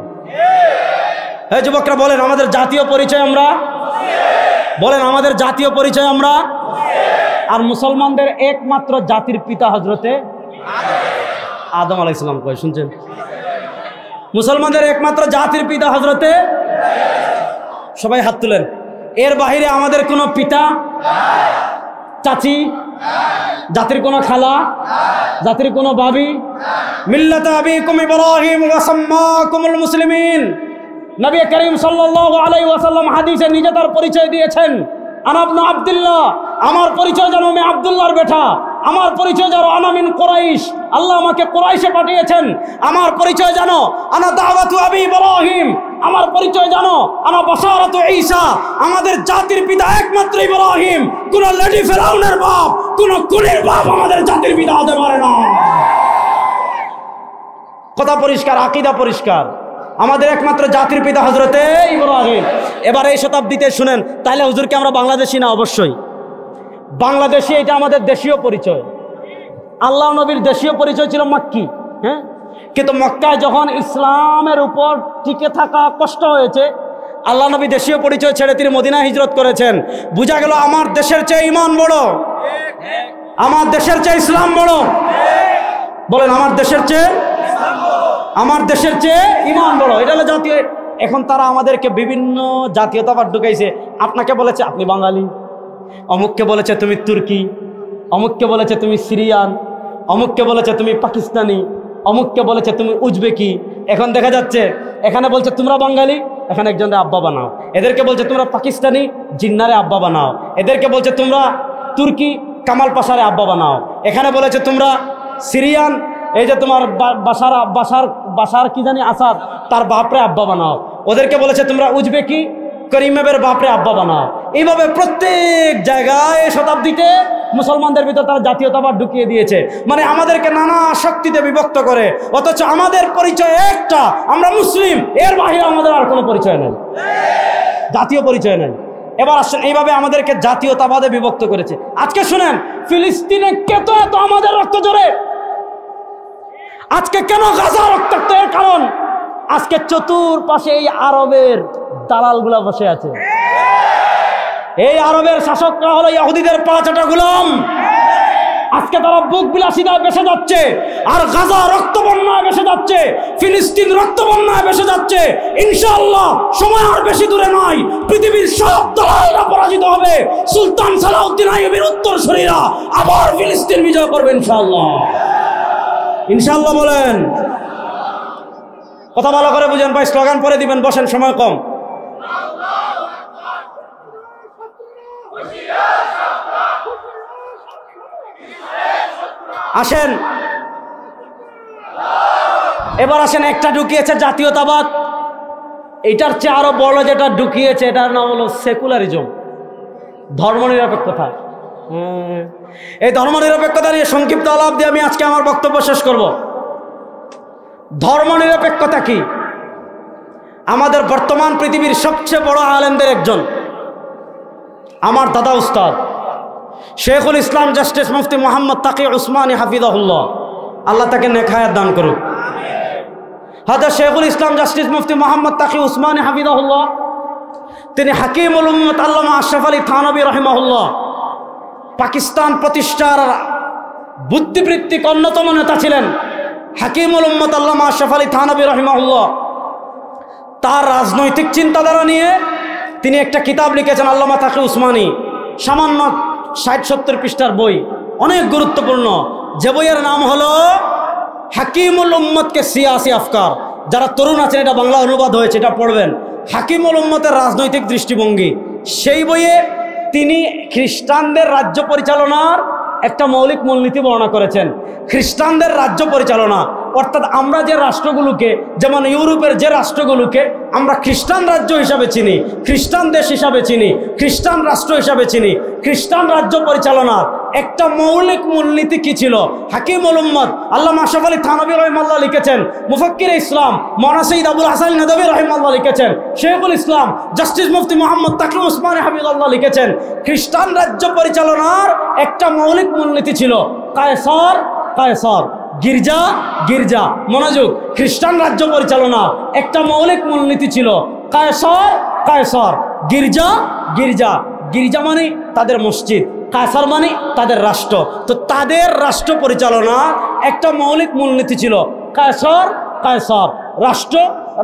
হ্যাঁ যুবকরা বলেন আমাদের জাতীয় পরিচয় আমরা, বলেন আমাদের জাতীয় পরিচয় আমরা। আর মুসলমানদের একমাত্র জাতির পিতা হজরতে আদম আলাইহিস সালাম। কয় শুনছেন? মুসলমানদের একমাত্র জাতির পিতা হজরতে, সবাই হাত তুলেন। এর বাহিরে আমাদের কোনো পিতা চাচি, জাতির কোনো খালা, জাতির কোনো ভাবি। মিল্লাত আবিকুম ইব্রাহিম ওয়া সাম্মাকুমুল মুসলিমিন। নবী করিম সাল্লাল্লাহু আলাইহি ওয়াসাল্লাম হাদিসে নিজে তার পরিচয় দিয়েছেন, আনা ইবনে আব্দুল্লাহ, আমার পরিচয় জানো আমি আব্দুল্লাহর বেটা। আমার পরিচয় জানো আনা মিন কুরাইশ, আল্লাহ আমাকে কুরাইশে পাঠিয়েছেন। আমার পরিচয় জানো আনা দাওয়াতু আবি ইব্রাহিম, আমার পরিচয় জানো আনা বাশারাতু ঈসা, আমাদের জাতির পিতা একমাত্র ইব্রাহিম। কোন লেডি ফেরাউনের বাপ, কোন কুলির বাপ আমাদের জাতির পিতা হতে পারে না। কথা পরিষ্কার, আকীদা পরিষ্কার, আমাদের একমাত্র জাতির পিতা হযরতে ইব্রাহিম। এবার এই শতাব্দীতে শুনেন, তাইলে হুজুরকে আমরা বাংলাদেশি না? অবশ্যই বাংলাদেশি, এটা আমাদের দেশীয় পরিচয়। আল্লাহ নবীর দেশীয় পরিচয় ছিল মক্কি, হ্যাঁ, কিন্তু মক্কায় যখন ইসলামের উপর টিকে থাকা কষ্ট হয়েছে, আল্লাহ নবী দেশীয় পরিচয় ছেড়ে তিনি মদিনায় হিজরত করেছেন। বুঝা গেল আমার দেশের চেয়ে ঈমান বড়, আমার দেশের চেয়ে ইসলাম বড়। বলেন আমার দেশের চেয়ে, আমার দেশের চেয়ে ঈমান বড়। এটা হলো জাতীয়। এখন তারা আমাদেরকে বিভিন্ন জাতীয়তাবাদ ঢুকাইছে। আপনাকে বলেছে আপনি বাঙালি, অমুককে বলেছে তুমি তুর্কি, অমুককে বলেছে তুমি সিরিয়ান, অমুককে বলেছে তুমি পাকিস্তানি, অমুককে বলেছে তুমি উজবেকি। এখন দেখা যাচ্ছে এখানে বলছে তোমরা বাঙালি, এখানে একজনের আব্বা বানাও। এদেরকে বলছে তোমরা পাকিস্তানি, জিন্নারে আব্বা বানাও। এদেরকে বলছে তোমরা তুর্কি, কামাল পাশারে আব্বা বানাও। এখানে বলেছে তোমরা সিরিয়ান, এই যে তোমার বাশার কি জানি আসাদ, তার বাপরে আব্বা বানাও। ওদেরকে বলেছে তোমরা উজবেকি, করিমের বাপরে আব্বা বানাও। এইভাবে প্রত্যেক জায়গায় শতাব্দীতে মুসলমানদের ভিতর তারা জাতীয়তাবাদ ঢুকিয়ে দিয়েছে, মানে আমাদেরকে নানা শক্তিতে বিভক্ত করে। অথচ আমাদের পরিচয় একটা, আমরা মুসলিম, এর বাইরে আমাদের আর কোনো পরিচয় নেই, জাতীয় পরিচয় নেই। এবার আসছেন, এইভাবে আমাদেরকে জাতীয়তাবাদে বিভক্ত করেছে। আজকে শুনেন, ফিলিস্তিনে কেন এত আমাদের রক্ত ঝরে? আজকে কেন গাজা রক্তাক্ত? এর কারণ আজকে চতুর্পাশে এই আরবের দালালগুলা বসে আছে। এই আরবের শাসকরা হলো ইহুদিদের পাঁচটা গোলাম। আজকে তারা বুক বিলাসিতা বেসে যাচ্ছে, আর গাজা রক্তবন্যায় বেসে যাচ্ছে, ফিলিস্তিন রক্তবন্যায় বেসে যাচ্ছে। ইনশাআল্লাহ সময় আর বেশি দূরে নয়, পৃথিবীর সব দালালরা পরাজিত হবে। সুলতান সালাউদ্দিন আইয়ুবের উত্তরসূরিরা আবার ফিলিস্তিন বিজয় করবে ইনশাআল্লাহ। ইনশাআল্লাহ বলেন। কথা ভালো করে বুঝেন ভাই, স্লোগান পরে দিবেন, বসেন, সময় কম। আসেন, এবার আসেন, একটা ঢুকিয়েছে জাতীয়তাবাদ, এটার চেয়ে আরো বড় যেটা ঢুকিয়েছে, এটার নাম হলো সেকুলারিজম, ধর্মনিরপেক্ষতা। এই ধর্মনিরপেক্ষতা নিয়ে সংক্ষিপ্ত আলাপ দিয়ে আমি আজকে আমার বক্তব্য শেষ করব। ধর্মনিরপেক্ষতা কি? আমাদের বর্তমান পৃথিবীর সবচেয়ে বড় আলেমদের একজন, আমার দাদা উস্তাদ শেখুল ইসলাম জাস্টিস মুফতি মোহাম্মদ তাকি উসমানী হাফিজাহুল্লাহ, আল্লাহ তাকে নেক হায়াত দান করুক। হযরত শেখুল ইসলাম জাস্টিস মুফতি মোহাম্মদ তাকি উসমানী হাফিজাহুল্লাহ, তিনি হাকিমুল উম্মত আল্লামা আশরাফ আলী থানভী রাহিমাহুল্লাহ, পাকিস্তান প্রতিষ্ঠার বুদ্ধিবৃত্তিক অন্যতম নেতা ছিলেন। হাকিমুল উম্মত আল্লামা আশরাফ আলী থানভী রাহিমাহুল্লাহ তার রাজনৈতিক চিন্তাধারা নিয়ে তিনি একটা কিতাব লিখেছেন, আল্লামা তাকি উসমানী, সামান্য 60-70 পৃষ্ঠার বই, অনেক গুরুত্বপূর্ণ। যে বইয়ের নাম হলো হাকিমুল উম্মতকে সিয়াসি আফকার। যারা তরুণ আছেন, এটা বাংলা অনুবাদ হয়েছে, এটা পড়বেন। হাকিমুল উম্মতের রাজনৈতিক দৃষ্টিভঙ্গি। সেই বইয়ে তিনি খ্রিস্টানদের রাজ্য পরিচালনার একটা মৌলিক মূলনীতি বর্ণনা করেছেন। খ্রিস্টানদের রাজ্য পরিচালনা অর্থাৎ আমরা যে রাষ্ট্রগুলোকে, যেমন ইউরোপের যে রাষ্ট্রগুলোকে আমরা খ্রিস্টান রাজ্য হিসাবে চিনি, খ্রিস্টান দেশ হিসাবে চিনি, খ্রিস্টান রাষ্ট্র হিসাবে চিনি, খ্রিস্টান রাজ্য পরিচালনার একটা মৌলিক মূলনীতি কি ছিল? হাকিমুল উম্মত আল্লামা আশরাফ আলী থানভী রাহিমাহুল্লাহ লিখেছেন, মুফাক্কির ইসলাম মাওলানা সৈয়দ আবুল হাসান নদভী রাহিমাহুল্লাহ লিখেছেন, শেখুল ইসলাম জাস্টিস মুফতি মোহাম্মদ তাকি উসমানী হাফিজাহুল্লাহ লিখেছেন, খ্রিস্টান রাজ্য পরিচালনার একটা মৌলিক মূলনীতি ছিল কায়সার কায়সার, গির্জা গির্জা। মনোযোগ, খ্রিস্টান রাজ্য পরিচালনা একটা মৌলিক মূলনীতি ছিল কায়সার কায়সার, গির্জা গির্জা। গির্জা মানে তাদের মসজিদ, কায়সার মানে তাদের রাষ্ট্র। তো তাদের রাষ্ট্র পরিচালনা একটা মৌলিক মূলনীতি ছিল কায়সার কায়সার, রাষ্ট্র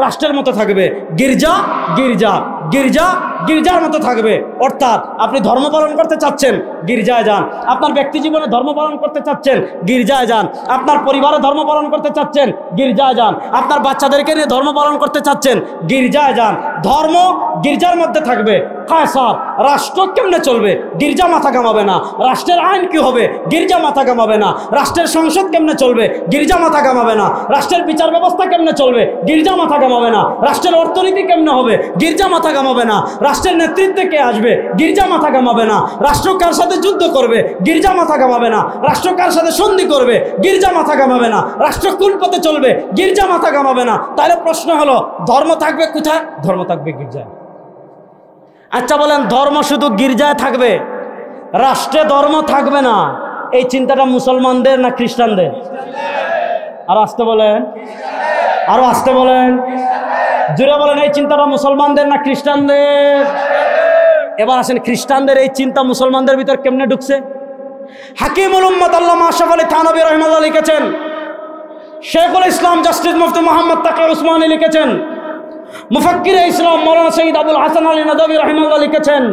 রাষ্ট্রের মতো থাকবে, গির্জা গির্জা গির্জা গির্জার মতো থাকবে। অর্থাৎ আপনি ধর্ম পালন করতে চাচ্ছেন, গির্জায় যান। আপনার ব্যক্তি জীবনে ধর্ম পালন করতে চাচ্ছেন, গির্জায় যান। আপনার পরিবারে ধর্ম পালন করতে চাচ্ছেন, গির্জায় যান। আপনার বাচ্চাদেরকে নিয়ে ধর্ম পালন করতে চাচ্ছেন, গির্জায় যান। ধর্ম গির্জার মধ্যে থাকবে। কায়সার, রাষ্ট্র কেমনে চলবে? গির্জা মাথা কামাবে না। রাষ্ট্রের আইন কি হবে? গির্জা মাথা কামাবে না। রাষ্ট্রের সংসদ কেমনে চলবে? গির্জা মাথা কামাবে না। রাষ্ট্রের বিচার ব্যবস্থা কেমনে চলবে? গির্জা মাথা কামাবে না। রাষ্ট্রের অর্থনীতি কেমনে হবে? গির্জা মাথা কামাবে না। রাষ্ট্রের নেতৃত্বে কে আসবে? গির্জা মাথা কামাবে না। রাষ্ট্র কার সাথে যুদ্ধ করবে? গির্জা মাথা কামাবে না। রাষ্ট্র কার সাথে সন্ধি করবে? গির্জা মাথা কামাবে না। রাষ্ট্র কোন পথে চলবে? গির্জা মাথা কামাবে না। তাহলে প্রশ্ন হলো, ধর্ম থাকবে কোথায়? ধর্ম থাকবে গির্জায়। আচ্ছা বলেন, ধর্ম শুধু গির্জায় থাকবে, রাষ্ট্রে ধর্ম থাকবে না, এই চিন্তাটা মুসলমানদের না খ্রিস্টানদের? আর আসতে বলেন, আরো আসতে বলেন, জুড়ে বলেন, এই চিন্তাটা মুসলমানদের না খ্রিস্টানদের? এবার আসেন, খ্রিস্টানদের এই চিন্তা মুসলমানদের ভিতর কেমনে ঢুকছে? হাকিমুল উম্মত আল্লামা আশরাফ আলী থানভী রাহিমাহুল্লাহ লিখেছেন, শেখুল ইসলাম জাস্টিস মুফতি মোহাম্মদ তাকি উসমানী লিখেছেন, মুফাক্কিরে ইসলাম মাওলানা সৈয়দ আবুল হাসান আলী নদভী রাহিমাহুল্লাহ লিখেছেন,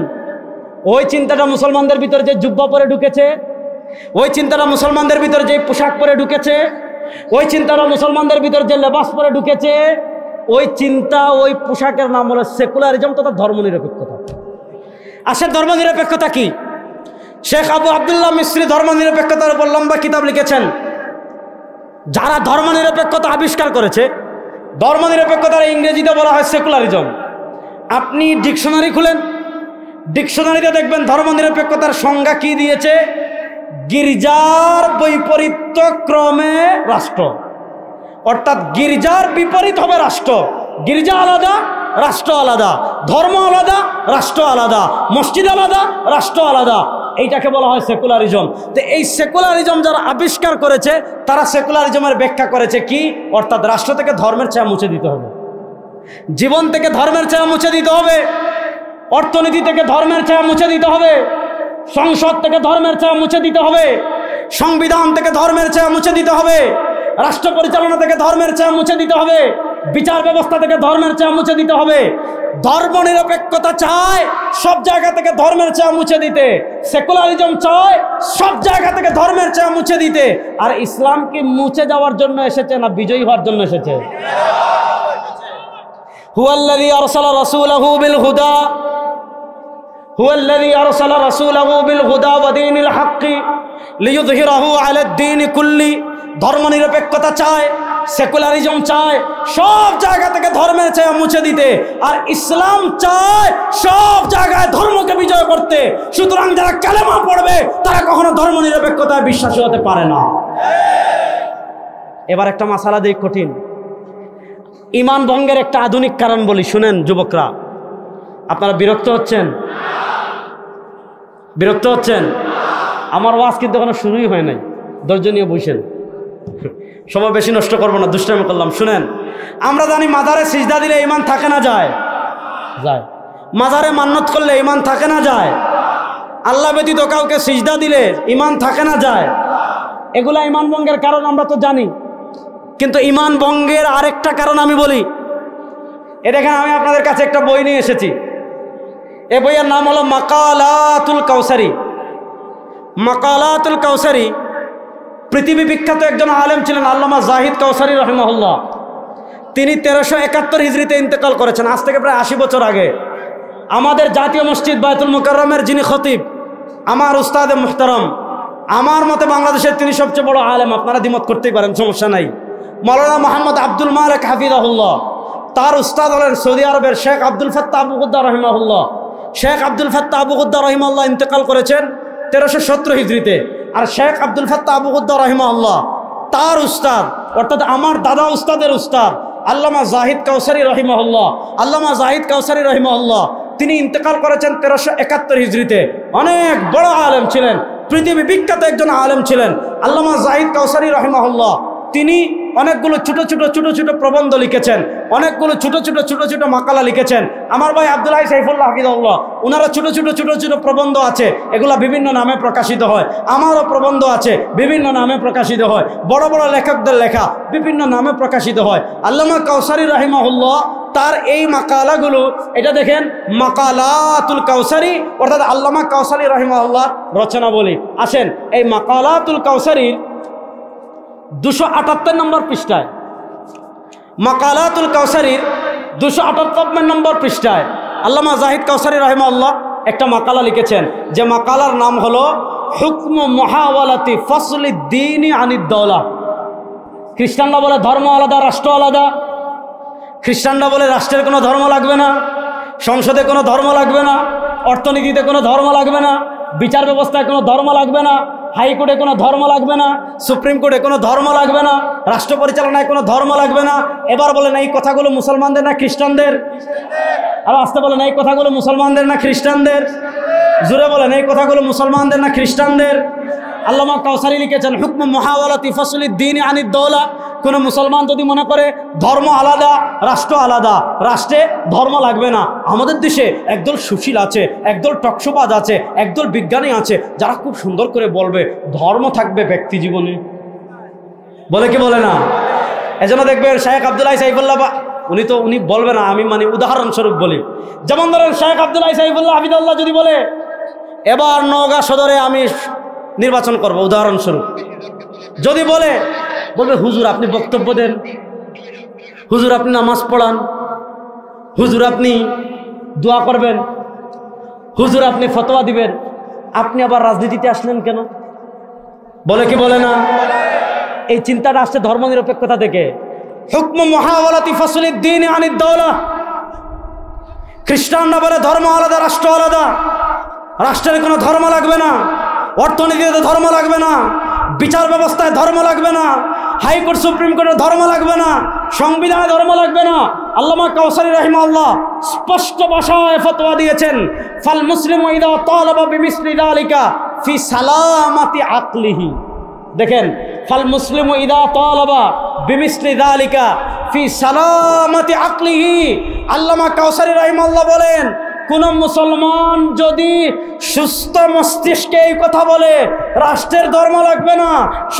ওই চিন্তাটা মুসলমানদের ভিতরে যে জুব্বা পরে ঢুকেছে, ওই চিন্তাটা মুসলমানদের ভিতরে যে পোশাক পরে ঢুকেছে, ওই চিন্তাটা মুসলমানদের ভিতরে যে লেবাস পরে ঢুকেছে, ওই চিন্তা, ওই পোশাকের নাম হলো সেকুলারিজম তথা ধর্মনিরপেক্ষতা। আসেন, ধর্মনিরপেক্ষতা কি? শেখ আবু আবদুল্লাহ মিসরি ধর্মনিরপেক্ষতার উপর লম্বা কিতাব লিখেছেন। যারা ধর্মনিরপেক্ষতা আবিষ্কার করেছে, ধর্মনিরপেক্ষতার ইংরেজিতে বলা হয় সেকুলারিজম। আপনি ডিকশনারি খুলেন, ডিকশনারিতে দেখবেন ধর্মনিরপেক্ষতার সংজ্ঞা কি দিয়েছে? গির্জার বৈপরীত্য ক্রমে রাষ্ট্র। অর্থাৎ গির্জার বিপরীত হবে রাষ্ট্র। গির্জা আলাদা, রাষ্ট্র আলাদা। ধর্ম আলাদা, রাষ্ট্র আলাদা। মসজিদ আলাদা, রাষ্ট্র আলাদা। এইটাকে বলা হয় সেকুলারিজম। তো এই সেকুলারিজম যারা আবিষ্কার করেছে, তারা সেকুলারিজমের ব্যাখ্যা করেছে কি? অর্থাৎ রাষ্ট্র থেকে ধর্মের ছায়া মুছে দিতে হবে, জীবন থেকে ধর্মের ছায়া মুছে দিতে হবে, অর্থনীতি থেকে ধর্মের ছায়া মুছে দিতে হবে, সংসদ থেকে ধর্মের ছায়া মুছে দিতে হবে, সংবিধান থেকে ধর্মের ছায়া মুছে দিতে হবে, রাষ্ট্র পরিচালনা থেকে ধর্মের ছায়া মুছে দিতে হবে, বিচার ব্যবস্থা থেকে ধর্মের ছায়া মুছে দিতে হবে। ধর্মনিরপেক্ষতা চায় সব জায়গা থেকে ধর্মের ছায়া মুছে দিতে, সেকুলারিজম চায় সব জায়গা থেকে ধর্মের ছায়া মুছে দিতে। আর ইসলাম কি মুছে যাওয়ার জন্য এসেছে না বিজয়ী হওয়ার জন্য এসেছে? হুয়াল্লাযী আরসালা রাসূলাহু বিল হুদা, হুয়াল্লাযী আরসালা রাসূলাহু বিল হুদা ওয়া দীনিল হাক্কি লিইয়ুযহিরাহু আলাদ দীনি কুল্লি। ধর্মনিরপেক্ষতা চায়, সেকুলারিজম চায় সব জায়গা থেকে ধর্মের ছায়া মুছে দিতে, আর ইসলাম চায় সব জায়গায় ধর্মকে বিজয় করতে। সুতরাং যারা কালেমা পড়বে তারা কখনো ধর্মনিরপেক্ষতায় বিশ্বাসী হতে পারে না। এবার একটা মাসালা দেই, কঠিন। ঈমান ভঙ্গের একটা আধুনিক কারণ বলি, শুনেন যুবকরা। আপনারা বিরক্ত হচ্ছেন? বিরক্ত হচ্ছেন? আমার ওয়াজ কিন্তু এখনো শুরুই হয় নাই, ধৈর্য নিয়ে বসেন। সময় বেশি নষ্ট করবো না, দুষ্টামি করলাম। শুনেন, আমরা জানি মাজারে সিজদা দিলে ঈমান থাকে না যায়? যায়। মাজারে মান্নত করলে ঈমান থাকে না যায়? আল্লাহ ব্যতীত কাউকে সিজদা দিলে ঈমান থাকে না যায়? এগুলা ঈমান ভঙ্গের কারণ আমরা তো জানি, কিন্তু ঈমান ভঙ্গের আরেকটা কারণ আমি বলি। এ দেখেন, আমি আপনাদের কাছে একটা বই নিয়ে এসেছি। এ বইয়ের নাম হলো মাকালাতুল কাউসারি। মাকালাতুল কাউসারি পৃথিবী বিখ্যাত একজন আলেম ছিলেন, আল্লামা জাহিদ কাউসারি রহিমাহুল্লাহ। তিনি 1371 হিজরিতে ইন্তেকাল করেছেন, আজ থেকে প্রায় 80 বছর আগে। আমাদের জাতীয় মসজিদ বায়তুল মুকাররমের যিনি খতিব, আমার উস্তাদে মুহতারাম, আমার মতে বাংলাদেশের তিনি সবচেয়ে বড় আলেম। আপনারা দ্বিমত করতেই পারেন, সমস্যা নাই। মাওলানা মোহাম্মদ আব্দুল মালিক হাফিজাহুল্লাহ, তার উস্তাদ হলেন সৌদি আরবের Sheikh Abdul Fattah Abu Ghudda রহিমাহুল্লাহ। Sheikh Abdul Fattah Abu Ghudda রহিমাহুল্লাহ ইন্তেকাল করেছেন 1317 হিজরিতে। আর Sheikh Abdul Fattah Abu Ghudda রহিমাহুল্লাহ তার উস্তাদ, অর্থাৎ আমার দাদা উস্তাদের উস্তাদ আল্লামা জাহিদ কাউসারি রহিমাহুল্লাহ। আল্লামা জাহিদ কাউসারি রহিমাহুল্লাহ তিনি ইন্তেকাল করেছেন 1371 হিজরিতে। অনেক বড় আলেম ছিলেন, পৃথিবী বিখ্যাত একজন আলেম ছিলেন আল্লামা জাহিদ কাউসারি রহিমাহুল্লাহ। তিনি অনেকগুলো ছোট ছোট প্রবন্ধ লিখেছেন, অনেকগুলো ছোট ছোট মাকালা লিখেছেন। আমার ভাই আব্দুল্লাহ সাইফুল্লাহ হাফিজাহুল্লাহ, ওনারা ছোট ছোট প্রবন্ধ আছে, এগুলা বিভিন্ন নামে প্রকাশিত হয়। আমারও প্রবন্ধ আছে, বিভিন্ন নামে প্রকাশিত হয়। বড় বড় লেখকদের লেখা বিভিন্ন নামে প্রকাশিত হয়। আল্লামা কাউসারি রাহিমাহুল্লাহ তার এই মাকালাগুলো, এটা দেখেন মাকালাতুল কাউসারি, অর্থাৎ আল্লামা কাউসারি রাহিমাহুল্লাহ রচনা বলি। আসেন এই মাকালাতুল কাউসারির 278 নম্বর পৃষ্ঠায়, মাকালাতুল কাউসারির 278 নম্বর পৃষ্ঠায় আল্লামা জাহিদ কাউসারি রাহিমাহুল্লাহ একটা মাকালা লিখেছেন, যে মাকালার নাম হলো হুকমু মুহাওয়ালাতি ফসলি দ্বীনি আনিদ দৌলা। খ্রিস্টানরা বলে ধর্ম আলাদা, রাষ্ট্র আলাদা। খ্রিস্টানরা বলে রাষ্ট্রের কোনো ধর্ম লাগবে না, সংসদে কোনো ধর্ম লাগবে না, অর্থনীতিতে কোনো ধর্ম লাগবে না, বিচার ব্যবস্থায় কোনো ধর্ম লাগবে না, হাইকোর্টে কোনো ধর্ম লাগবে না, সুপ্রিম কোর্টে কোনো ধর্ম লাগবে না, রাষ্ট্র পরিচালনায় কোনো ধর্ম লাগবে না। এবার বলেন এই কথাগুলো মুসলমানদের না খ্রিস্টানদের? আর আসতে বলেন এই কথাগুলো মুসলমানদের না খ্রিস্টানদের? জোরে বলেন এই কথাগুলো মুসলমানদের না খ্রিস্টানদের? আল্লামা কাউসারি লিখেছেন হুকম মুহাওয়ালাতি ফসলিদ দ্বীনি আনিদ দৌলা। কোন মুসলমান যদি মনে করে ধর্ম আলাদা, রাষ্ট্র আলাদা, রাষ্ট্রে ধর্ম লাগবে না। আমাদের দেশে একদল সুশীল আছে, একদল টকশোবাজ আছে, একদল বিজ্ঞানী আছে, যারা খুব সুন্দর করে বলবে ধর্ম থাকবে ব্যক্তি জীবনে, বলে কি বলে না? এজন্য দেখবেন শেখ আব্দুল্লাহ সাইফুল্লাহ, উনি বলবে না, আমি মানে উদাহরণস্বরূপ বলি। যেমন ধরেন শেখ আব্দুল্লাহ সাইফুল্লাহ হাফিজাহুল্লাহ যদি বলে এবার নওগাঁ সদরে আমি নির্বাচন করব, উদাহরণস্বরূপ যদি বলবে হুজুর আপনি বক্তব্য দেন, হুজুর আপনি নামাজ পড়ান, হুজুর আপনি দোয়া করবেন, হুজুর আপনি ফতোয়া দিবেন, আপনি আবার রাজনীতিতে আসলেন কেন? বলে কি বলে না? এই চিন্তাটা আসছে ধর্মনিরপেক্ষতা থেকে। হুকম মুহাওয়ালাতি ফসলিদ দ্বীনি আনিদ দৌলা। খ্রিস্টানরা বলে ধর্ম আলাদা, রাষ্ট্র আলাদা, রাষ্ট্রের কোনো ধর্ম লাগবে না, অর্থনীতিতে ধর্ম লাগবে না, বিচার ব্যবস্থায় ধর্ম লাগবে না, হাইকোর্ট সুপ্রিম কোর্টের ধর্ম লাগবে না, সংবিধানে ধর্ম লাগবে না। আল্লামা কাউসারি রাহিমাহুল্লাহ স্পষ্ট ভাষায় ফতোয়া দিয়েছেন, ফাল মুসলিমু ইযা তালাবা বিমিসলি যালিকা ফি সালামাতি আকলিহি। দেখেন, ফাল মুসলিমু ইযা তালাবা বিমিসলি যালিকা ফি সালামাতি আকলিহি। আল্লামা কাউসারি রাহিমাহুল্লাহ বলেন, কোন মুসলমান যদি সুস্থ মস্তিষ্কে এই কথা বলে রাষ্ট্রের ধর্ম লাগবে না,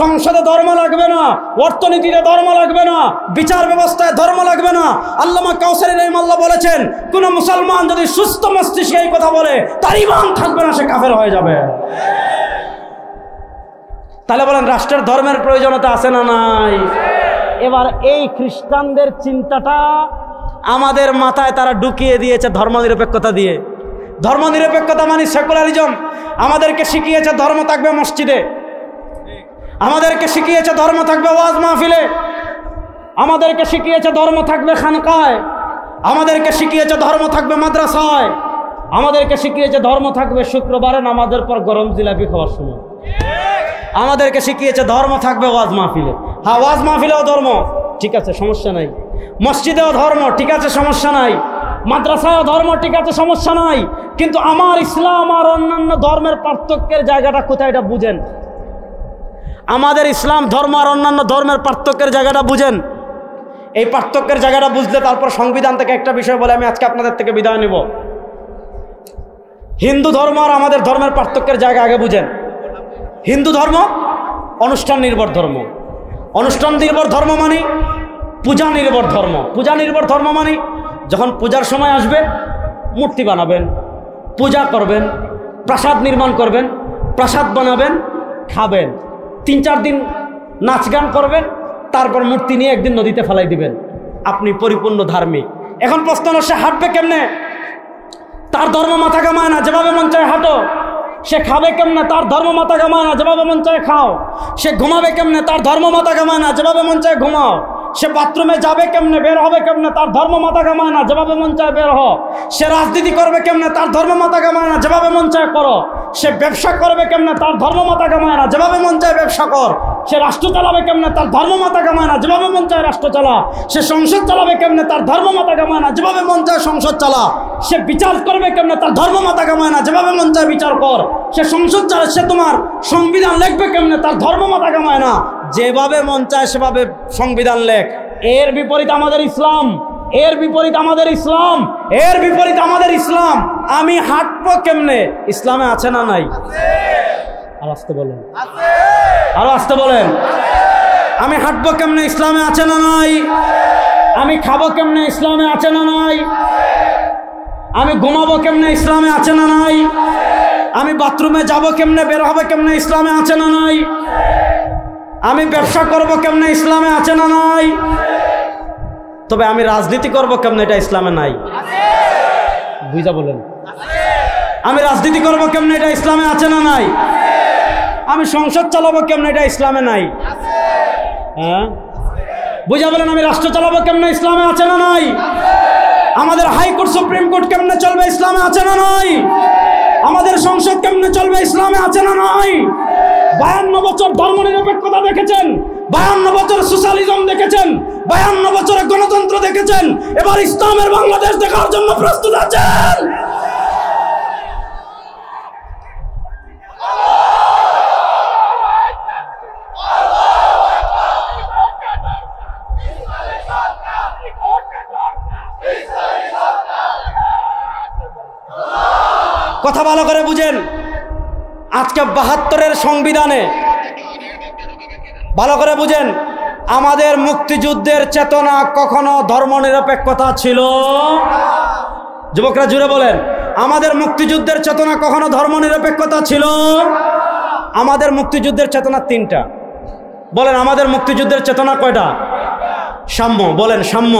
সংসদে ধর্ম লাগবে না, অর্থনীতিতে ধর্ম লাগবে না, বিচার ব্যবস্থায় ধর্ম লাগবে না, আল্লামা কাউসারি রাহিমাহুল্লাহ বলেছেন কোন মুসলমান যদি সুস্থ মস্তিষ্কে এই কথা বলে তার ঈমান থাকবে না, সে কাফের হয়ে যাবে। তাহলে বলেন রাষ্ট্রের ধর্মের প্রয়োজনীয়তা আছে না নাই? এবার এই খ্রিস্টানদের চিন্তাটা আমাদের মাথায় তারা ঢুকিয়ে দিয়েছে ধর্মনিরপেক্ষতা দিয়ে। ধর্মনিরপেক্ষতা মানে সেকুলারিজম। আমাদেরকে শিখিয়েছে ধর্ম থাকবে মসজিদে, আমাদেরকে শিখিয়েছে ধর্ম থাকবে ওয়াজ মাহফিলে, আমাদেরকে শিখিয়েছে ধর্ম থাকবে খানকায়, আমাদেরকে শিখিয়েছে ধর্ম থাকবে মাদ্রাসায়, আমাদেরকে শিখিয়েছে ধর্ম থাকবে শুক্রবারে নামাজের পর গরম জিলাপি খাওয়ার সময়, আমাদেরকে শিখিয়েছে ধর্ম থাকবে ওয়াজ মাহফিলে। হ্যাঁ, ওয়াজ মাহফিলেও ধর্ম, ঠিক আছে সমস্যা নাই, মসজিদেও ধর্ম, ঠিক আছে সমস্যা নাই, মাদ্রাসায়ও ধর্ম, ঠিক আছে সমস্যা নাই, কিন্তু আমার ইসলাম আর অন্যান্য ধর্মের পার্থক্যের জায়গাটা কোথায় এটা বুঝেন। আমাদের ইসলাম ধর্ম আর অন্যান্য ধর্মের পার্থক্যের জায়গাটা বুঝেন। এই পার্থক্যের জায়গাটা বুঝলে তারপর সংবিধান থেকে একটা বিষয় বলে আমি আজকে আপনাদের থেকে বিদায় নেব। হিন্দু ধর্ম আর আমাদের ধর্মের পার্থক্যের জায়গা আগে বুঝেন। হিন্দু ধর্ম অনুষ্ঠান নির্ভর ধর্ম, অনুষ্ঠান নির্ভর ধর্ম মানে পূজা নির্ভর ধর্ম। পূজা নির্ভর ধর্ম মানে যখন পূজার সময় আসবে মূর্তি বানাবেন, পূজা করবেন, প্রাসাদ নির্মাণ করবেন, প্রাসাদ বানাবেন, খাবেন, 3-4 দিন নাচ গান করবেন, তারপর মূর্তি নিয়ে একদিন নদীতে ফেলাই দিবেন, আপনি পরিপূর্ণ ধার্মিক। এখন প্রশ্ন হলো সে হাঁটবে কেমনে? তার ধর্ম মাথা কামায় না, যেভাবে মন চায় হাঁটো। সে খাবে কেমনে? তার ধর্ম মাথা কামায় না, যেভাবে মন চায় খাও। সে ঘুমাবে কেমনে? তার ধর্ম মাথা কামায় না, যেভাবে মন চায় ঘুমাও। সে বাথরুমে যাবে কেমনে, বের হবে কেমনে? তার ধর্ম মাথা কামায় না, যেভাবে মন চায় বের হ। সে রাজনীতি করবে কেমনে? তার ধর্ম মাথা কামায় না, যেভাবে মন চায় করো। সে ব্যবসা করবে কেমনে? তার ধর্ম মাথা কামায় না, যেভাবে মন চায় ব্যবসা কর। সে রাষ্ট্র চালাবে কেমনে? তার ধর্ম মাথা কামায় না, যেভাবে মন চায় রাষ্ট্র চালা। সে সংসদ চালাবে কেমনে? তার ধর্ম মাথা কামায় না, যেভাবে মন চায় সংসদ চালা। সে বিচার করবে কেমনে? তার ধর্ম মাথা কামায় না, যেভাবে মন চায় বিচার কর। সে সংসদ চালা, সে তোমার সংবিধান লিখবে কেমনে? তার ধর্ম মাথা কামায় না, যেভাবে মন চায় সেভাবে সংবিধান লেখ। এর বিপরীত আমাদের ইসলাম, এর বিপরীত আমাদের ইসলাম, এর বিপরীত আমাদের ইসলাম। আমি হাঁটবো কেমনে, ইসলামে আছে না নাই? আর আসতে বলেন, আরো আসতে বলেন। আমি হাঁটবো কেমনে, ইসলামে আছে না নাই? আমি খাবো কেমনে, ইসলামে আছে না নাই? আমি ঘুমাবো কেমনে, ইসলামে আছে না নাই? আমি বাথরুমে যাবো কেমনে, বের হবে কেমনে, ইসলামে আছে না নাই? আমি ব্যবসা করবো কেমনে, ইসলামে আছে না নাই? তবে আমি রাজনীতি করবো কেমনে, এটা ইসলামে নাই। বুঝা বলেন। আমি রাজনীতি করবো কেমনে, এটা ইসলামে আছে না নাই? আমি সংসদ চালাবো কেমনে, এটা ইসলামে নাই। হ্যাঁ, বুঝা বলেন। আমি রাষ্ট্র চালাবো কেমনে, ইসলামে আছে না নাই? আমাদের হাইকোর্ট সুপ্রিম কোর্ট কেমনে চলবে, ইসলামে আছে না নাই? আমাদের সংসদ কেমনে চলবে, ইসলামে আছে না নাই? 52 বছর ধর্মনিরপেক্ষতা দেখেছেন, 52 বছর সোশ্যালিজম দেখেছেন, 52 বছরে গণতন্ত্র দেখেছেন। এবার ইসলামের বাংলাদেশ দেখার জন্য প্রস্তুত আছেন? কথা ভালো করে বুঝেন। আজকে 72-এর সংবিধানে ভালো করে বুঝেন, আমাদের মুক্তিযুদ্ধের চেতনা কখনো ধর্মনিরপেক্ষতা ছিল। যুবকরা জুড়ে বলেন, আমাদের মুক্তিযুদ্ধের চেতনা কখনো ধর্মনিরপেক্ষতা ছিল? আমাদের মুক্তিযুদ্ধের চেতনা 3টা। বলেন, আমাদের মুক্তিযুদ্ধের চেতনা কয়টা? সাম্য। বলেন, সাম্য,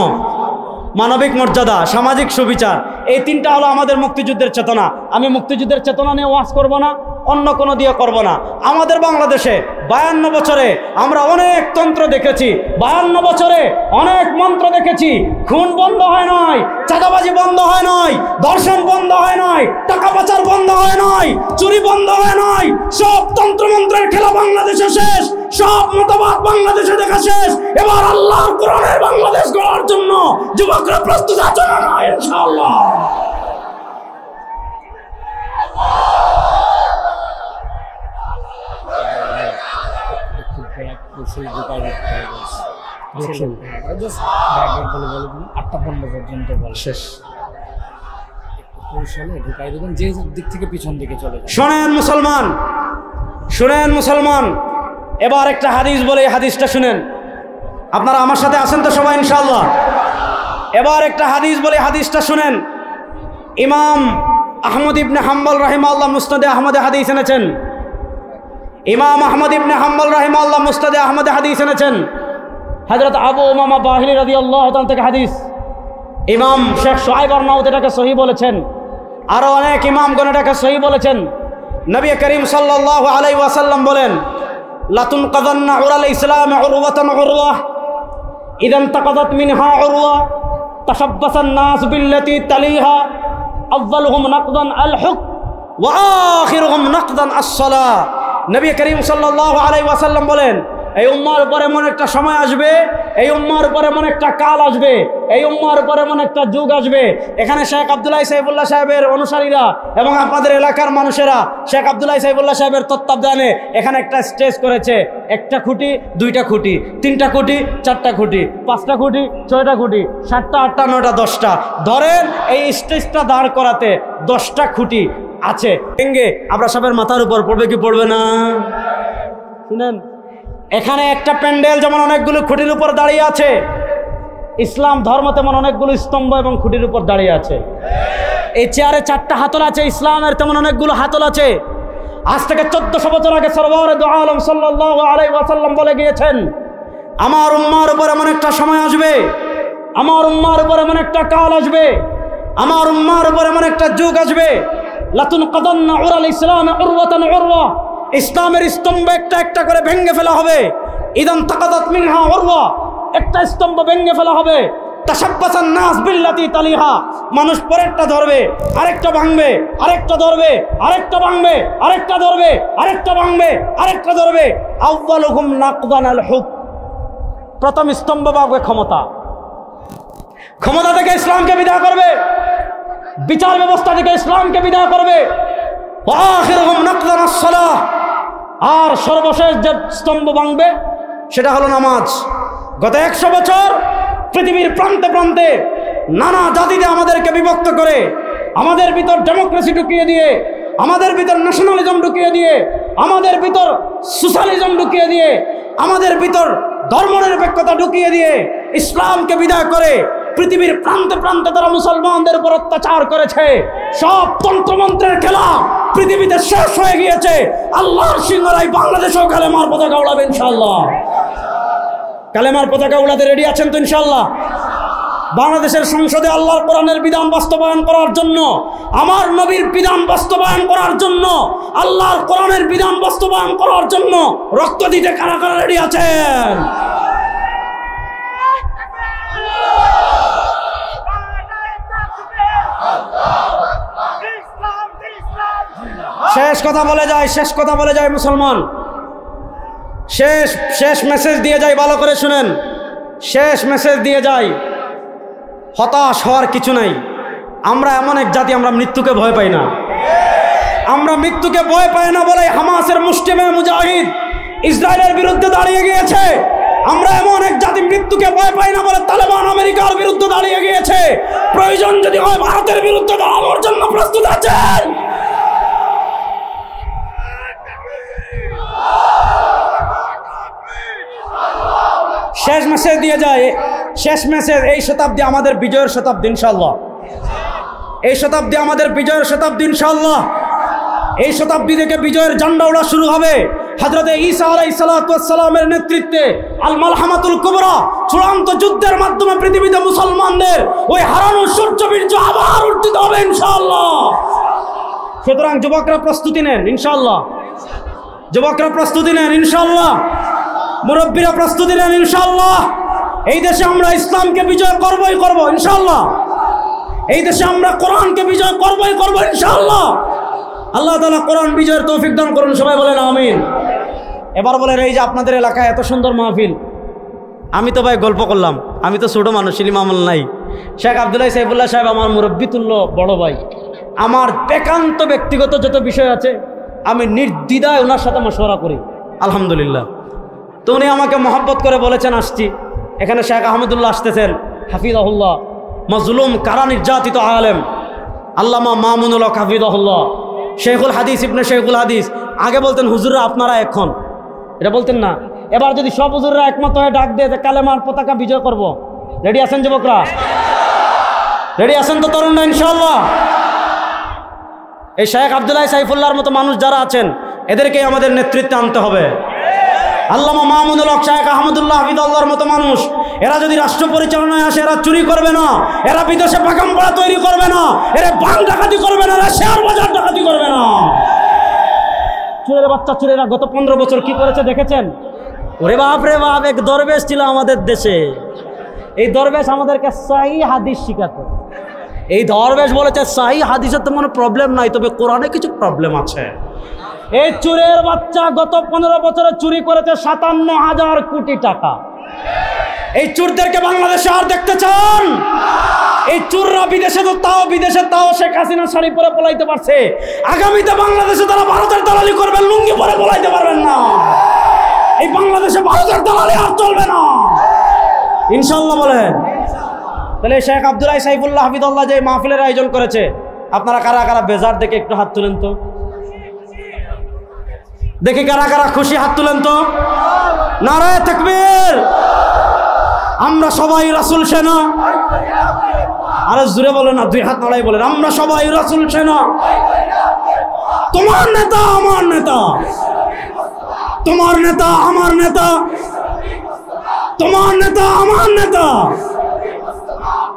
মানবিক মর্যাদা, সামাজিক সুবিচার। এই 3টা হলো আমাদের মুক্তিযুদ্ধের চেতনা। আমি মুক্তিযুদ্ধের চেতনা নিয়ে ওয়াজ করব না, অন্য কোনো দিয়ে করব না। আমাদের বাংলাদেশে 52 বছরে আমরা অনেক তন্ত্র দেখেছি, 52 বছরে অনেক মন্ত্র দেখেছি। খুন বন্ধ হয় নাই, চাঁদাবাজি বন্ধ হয় নাই, ধর্ষণ বন্ধ হয় নাই, টাকা পাচার বন্ধ হয় নাই, চুরি বন্ধ হয় নাই। সব তন্ত্রমন্ত্রের খেলা বাংলাদেশে শেষ, সব মতবাদ বাংলাদেশে দেখা শেষ। এবার আল্লাহর কোরআনের বাংলাদেশ গড়ার জন্য যুবকরা প্রস্তুত আছে না? ইনশাআল্লাহ। শোনেন মুসলমান, শুনেন মুসলমান, এবার একটা হাদিস বলে, হাদিসটা শুনেন। আপনারা আমার সাথে আছেন তো সবাই ইনশাআল্লাহ? এবার একটা হাদিস বলে, হাদিসটা শুনেন। ইমাম আহমদ ইবনে হাম্বল রাহিমাহুল্লাহ মুসনাদে আহমদে হাদিস এনেছেন। ইমাম আহমদ ইবনে হাম্বল রাহিমাহুল্লাহ মুসনাদে আহমদে হাদিস এনেছেন। হযরত আবু উমামা বাহিলি রাদিয়াল্লাহু তাআলা থেকে হাদিস। ইমাম শেখ শুআইব আরনাউত এটাকে সহিহ বলেছেন, আরো অনেক ইমামগণ এটাকে সহিহ বলেছেন। নবী করিম সাল্লাল্লাহু আলাইহি ওয়াসাল্লাম বলেন, লাতুনকাদান্না উরাল ইসলাম উরওয়াতান উরওয়া ইদান তাকাদাত মিনহা উরওয়া তাশাব্বাসান নাস বিল্লাতি তালিহা আউয়ালুহুম নাকদান আল হুক ওয়া আখিরুহুম নাকদান আস-সালাহ। নবী করিম সাল্লাল্লাহু আলাইহি ওয়াসাল্লাম বলেন, এই উম্মার উপর এমন একটা সময় আসবে, এই উম্মার উপর এমন একটা কাল আসবে, এই উম্মার উপর এমন একটা যুগ আসবে। এখানে শেখ আব্দুল্লাহ সাইফুল্লাহ সাহেবের অনুসারীরা এবং আপনাদের এলাকার মানুষেরা শেখ আব্দুল্লাহ সাইফুল্লাহ সাহেবের তত্ত্বাবধানে এখানে একটা স্টেজ করেছে। 1টা খুঁটি, 2টা খুঁটি, 3টা খুঁটি, 4টা খুঁটি, 5টা খুঁটি, 6টা খুঁটি, 7টা, 8টা, 9টা, 10টা। ধরেন এই স্টেজটা দাঁড় করাতে 10টা খুঁটি আছে। ভেঙ্গে আমরা সবের মাথার উপর পড়বে কি পড়বে না? শুনেন, এখানে একটা প্যান্ডেল যেমন অনেকগুলো খুঁটির উপর দাঁড়িয়ে আছে, ইসলাম ধর্ম তেমন অনেকগুলো স্তম্ভ এবং খুঁটির উপর দাঁড়িয়ে আছে। এই চেয়ারে 4টা হাতল আছে, ইসলামের তেমন অনেকগুলো হাতল আছে। আজ থেকে 1400 বছর আগে সরওয়ারে দু আলম সাল্লাল্লাহু আলাইহি ওয়াসাল্লাম বলে গিয়েছেন, আমার উম্মার উপর এমন একটা সময় আসবে, আমার উম্মার উপর এমন একটা কাল আসবে, আমার উম্মার উপর এমন একটা যুগ আসবে, লাতুনকাদান্না উরাল ইসলাম উরওয়াতান উরওয়া, ইসলামের স্তম্ভ একটা একটা করে ভেঙে ফেলা হবে। ইদান তাকাদাত মিনহা উরওয়া, একটা স্তম্ভ ভেঙে ফেলা হবে। তাশাব্বাসান নাস বিল্লাতি তালিহা, মানুষ পরেরটা ধরবে, আরেকটা ভাঙবে, আরেকটা ধরবে, আরেকটা ভাঙবে, আরেকটা ধরবে, আরেকটা ভাঙবে, আরেকটা ধরবে। আউয়ালুহুম নাকদান আল হুক, প্রথম স্তম্ভ ভাঙবে ক্ষমতা, ক্ষমতা থেকে ইসলামকে বিদায় করবে, বিচার ব্যবস্থা থেকে ইসলামকে বিদায় করবে। ওয়া আখিরুহুম নাকদান আস-সালাহ, আর সর্বশেষ যে স্তম্ভ ভাঙবে সেটা হলো নামাজ। গত 100 বছর পৃথিবীর প্রান্তে প্রান্তে নানা জাতিতে আমাদেরকে বিভক্ত করে, আমাদের ভিতর ডেমোক্রেসি ঢুকিয়ে দিয়ে, আমাদের ভিতর ন্যাশনালিজম ঢুকিয়ে দিয়ে, আমাদের ভিতর সোশ্যালিজম ঢুকিয়ে দিয়ে, আমাদের ভিতর ধর্মনিরপেক্ষতা ঢুকিয়ে দিয়ে ইসলামকে বিদায় করে পৃথিবীর প্রান্তে প্রান্তে তারা মুসলমানদের উপর অত্যাচার করেছে। সব তন্ত্রমন্ত্রের খেলা পৃথিবীতে শেষ হয়ে গিয়েছে। আল্লাহর সিংহরাই বাংলাদেশেও কালেমার পতাকা উড়াবে ইনশাআল্লাহ। কালেমার পতাকা উড়াতে রেডি আছেন তো ইনশাআল্লাহ? বাংলাদেশের সংসদে আল্লাহর কোরআনের বিধান বাস্তবায়ন করার জন্য, আমার নবীর বিধান বাস্তবায়ন করার জন্য, আল্লাহর কোরআনের বিধান বাস্তবায়ন করার জন্য রক্ত দিতে কারা কারা রেডি আছেন? শেষ কথা বলে যায় মুসলমান, শেষ মেসেজ দিয়ে যাই, ভালো করে শুনেন, শেষ মেসেজ দিয়ে যাই। হতাশ হওয়ার কিছু নাই। আমরা এমন এক জাতি, আমরা মৃত্যুকে ভয় পাই না। আমরা মৃত্যুকে ভয় পাই না বলে হামাসের মুসলিমের মুজাহিদ ইসরায়েলের বিরুদ্ধে দাঁড়িয়ে গিয়েছে। আমরা এমন এক জাতি, মৃত্যুকে ভয় পাই না বলে তালেবান আমেরিকার বিরুদ্ধে দাঁড়িয়ে গিয়েছে। প্রয়োজন যদি হয় ভারতের বিরুদ্ধে দাঁড়ানোর জন্য প্রস্তুত আছেন। শেষ মেসেজ দিয়ে যায়, শেষ মেসেজ, এই শতাব্দী আমাদের বিজয়ের শতাব্দী ইনশাআল্লাহ। এই শতাব্দী আমাদের বিজয়ের শতাব্দী ইনশাআল্লাহ। এই শতাব্দী থেকে বিজয়ের ঝান্ডা ওড়া শুরু হবে। হযরতে ঈসা আলাইহিস সালামের নেতৃত্বে আল মালহামাতুল কুবরা চূড়ান্ত যুদ্ধের মাধ্যমে পৃথিবীতে মুসলমানদের ওই হারানো সূর্যবীর্য আবার উত্থিত হবে ইনশাআল্লাহ। সুতরাং যুবকরা প্রস্তুতি নেন ইনশাআল্লাহ। যুবকরা প্রস্তুতি নেন ইনশাআল্লাহ। মুরব্বীরা প্রস্তুতি নেন ইনশাআল্লাহ। এই দেশে আমরা ইসলামকে বিজয় করবই করব ইনশাআল্লাহ। এই দেশে আমরা কোরআনকে বিজয় করবই করব ইনশাআল্লাহ। আল্লাহ তাআলা কোরআন বিজয়ের তৌফিক দান করুন, সবাই বলেন আমিন। এবার বলেন, এই যে আপনাদের এলাকায় এত সুন্দর মাহফিল, আমি তো ভাই গল্প করলাম, আমি তো ছোট মানুষ, ইলিম আমল নাই। শেখ আব্দুল্লাহ সাইফুল্লাহ সাহেব আমার মুরব্বী তুল্য বড় ভাই। আমার একান্ত ব্যক্তিগত যত বিষয় আছে আমি নির্দ্বিধায় ওনার সাথে মশওয়ারা করি আলহামদুলিল্লাহ। তো উনি আমাকে মহব্বত করে বলেছেন আসছি। এখানে শেখ আহমদুল্লাহ আসতেছেন হাফিজাহুল্লাহ, মজলুম কারা নির্যাতিত আলেম আল্লামা মামুনুল হক হাফিজাহুল্লাহ, শেখুল হাদিস ইবনে শেখুল হাদিস। আগে বলতেন হুজুররা আপনারা এখন, এটা বলতেন না। এবার যদি সব হুজুররা একমত হয়ে ডাক দিয়ে কালেমার পতাকা বিজয় করব, রেডি আছেন যুবকরা? রেডি আছেন তো তরুণরা ইনশাআল্লাহ? এই শেখ আব্দুল্লাহ সাইফুল্লাহর মতো মানুষ যারা আছেন এদেরকেই আমাদের নেতৃত্বে আনতে হবে। আল্লামা মামুনুল হক, শেখ আহমদুল্লাহ হাফিজাহুল্লাহর মতো মানুষ, এরা যদি রাষ্ট্র পরিচালনায় আসে, এরা চুরি করবে না, এরা বিদেশে পাকামপাড়া তৈরি করবে না, এরা ব্যাংক ডাকাতি করবে না, এরা শেয়ার বাজার ডাকাতি করবে না। চোরের বাচ্চা চোরেরা গত 15 বছর কি করেছে দেখেছেন? ওরে বাপ রে বাপ, এক দরবেশ ছিল আমাদের দেশে। এই দরবেশ আমাদেরকে সহি হাদিস শিখাতো। এই দরবেশ বলেছে সহি হাদিসের তো কোনো প্রবলেম নাই, তবে কোরআনে কিছু প্রবলেম আছে। এই চোরের বাচ্চা গত 15 বছরে চুরি করেছে 57,000 কোটি টাকা। এই চোরদেরকে বাংলাদেশে আর দেখতে চান? এই চোররা বিদেশে তাও শেখ হাসিনা শাড়ি পরে পলাইতে পারছে। আগামীতে বাংলাদেশে তারা ভারতের দালালি করবেন, লুঙ্গি পরে পলাইতে পারবেন না। এই বাংলাদেশে ভারতের দালালি আর চলবে না ইনশাআল্লাহ বলেন। তাহলে শেখ আব্দুল্লাহ সাইফুল্লাহ হাফিজাহুল্লাহ যে মাহফিলের আয়োজন করেছে, আপনারা কারা কারা বেজার দেখে একটু হাত তুলেন তো দেখি, কারা কারা খুশি হাত তুলেন তো। নারায়ে তাকবীর। আমরা সবাই রাসূল সেনা। আরে জোরে বলেন না, 2 হাত নাড়াই বলেন, আমরা সবাই রাসূল সেনা। তোমার নেতা আমার নেতা, তোমার নেতা আমার নেতা, তোমার নেতা আমার নেতা।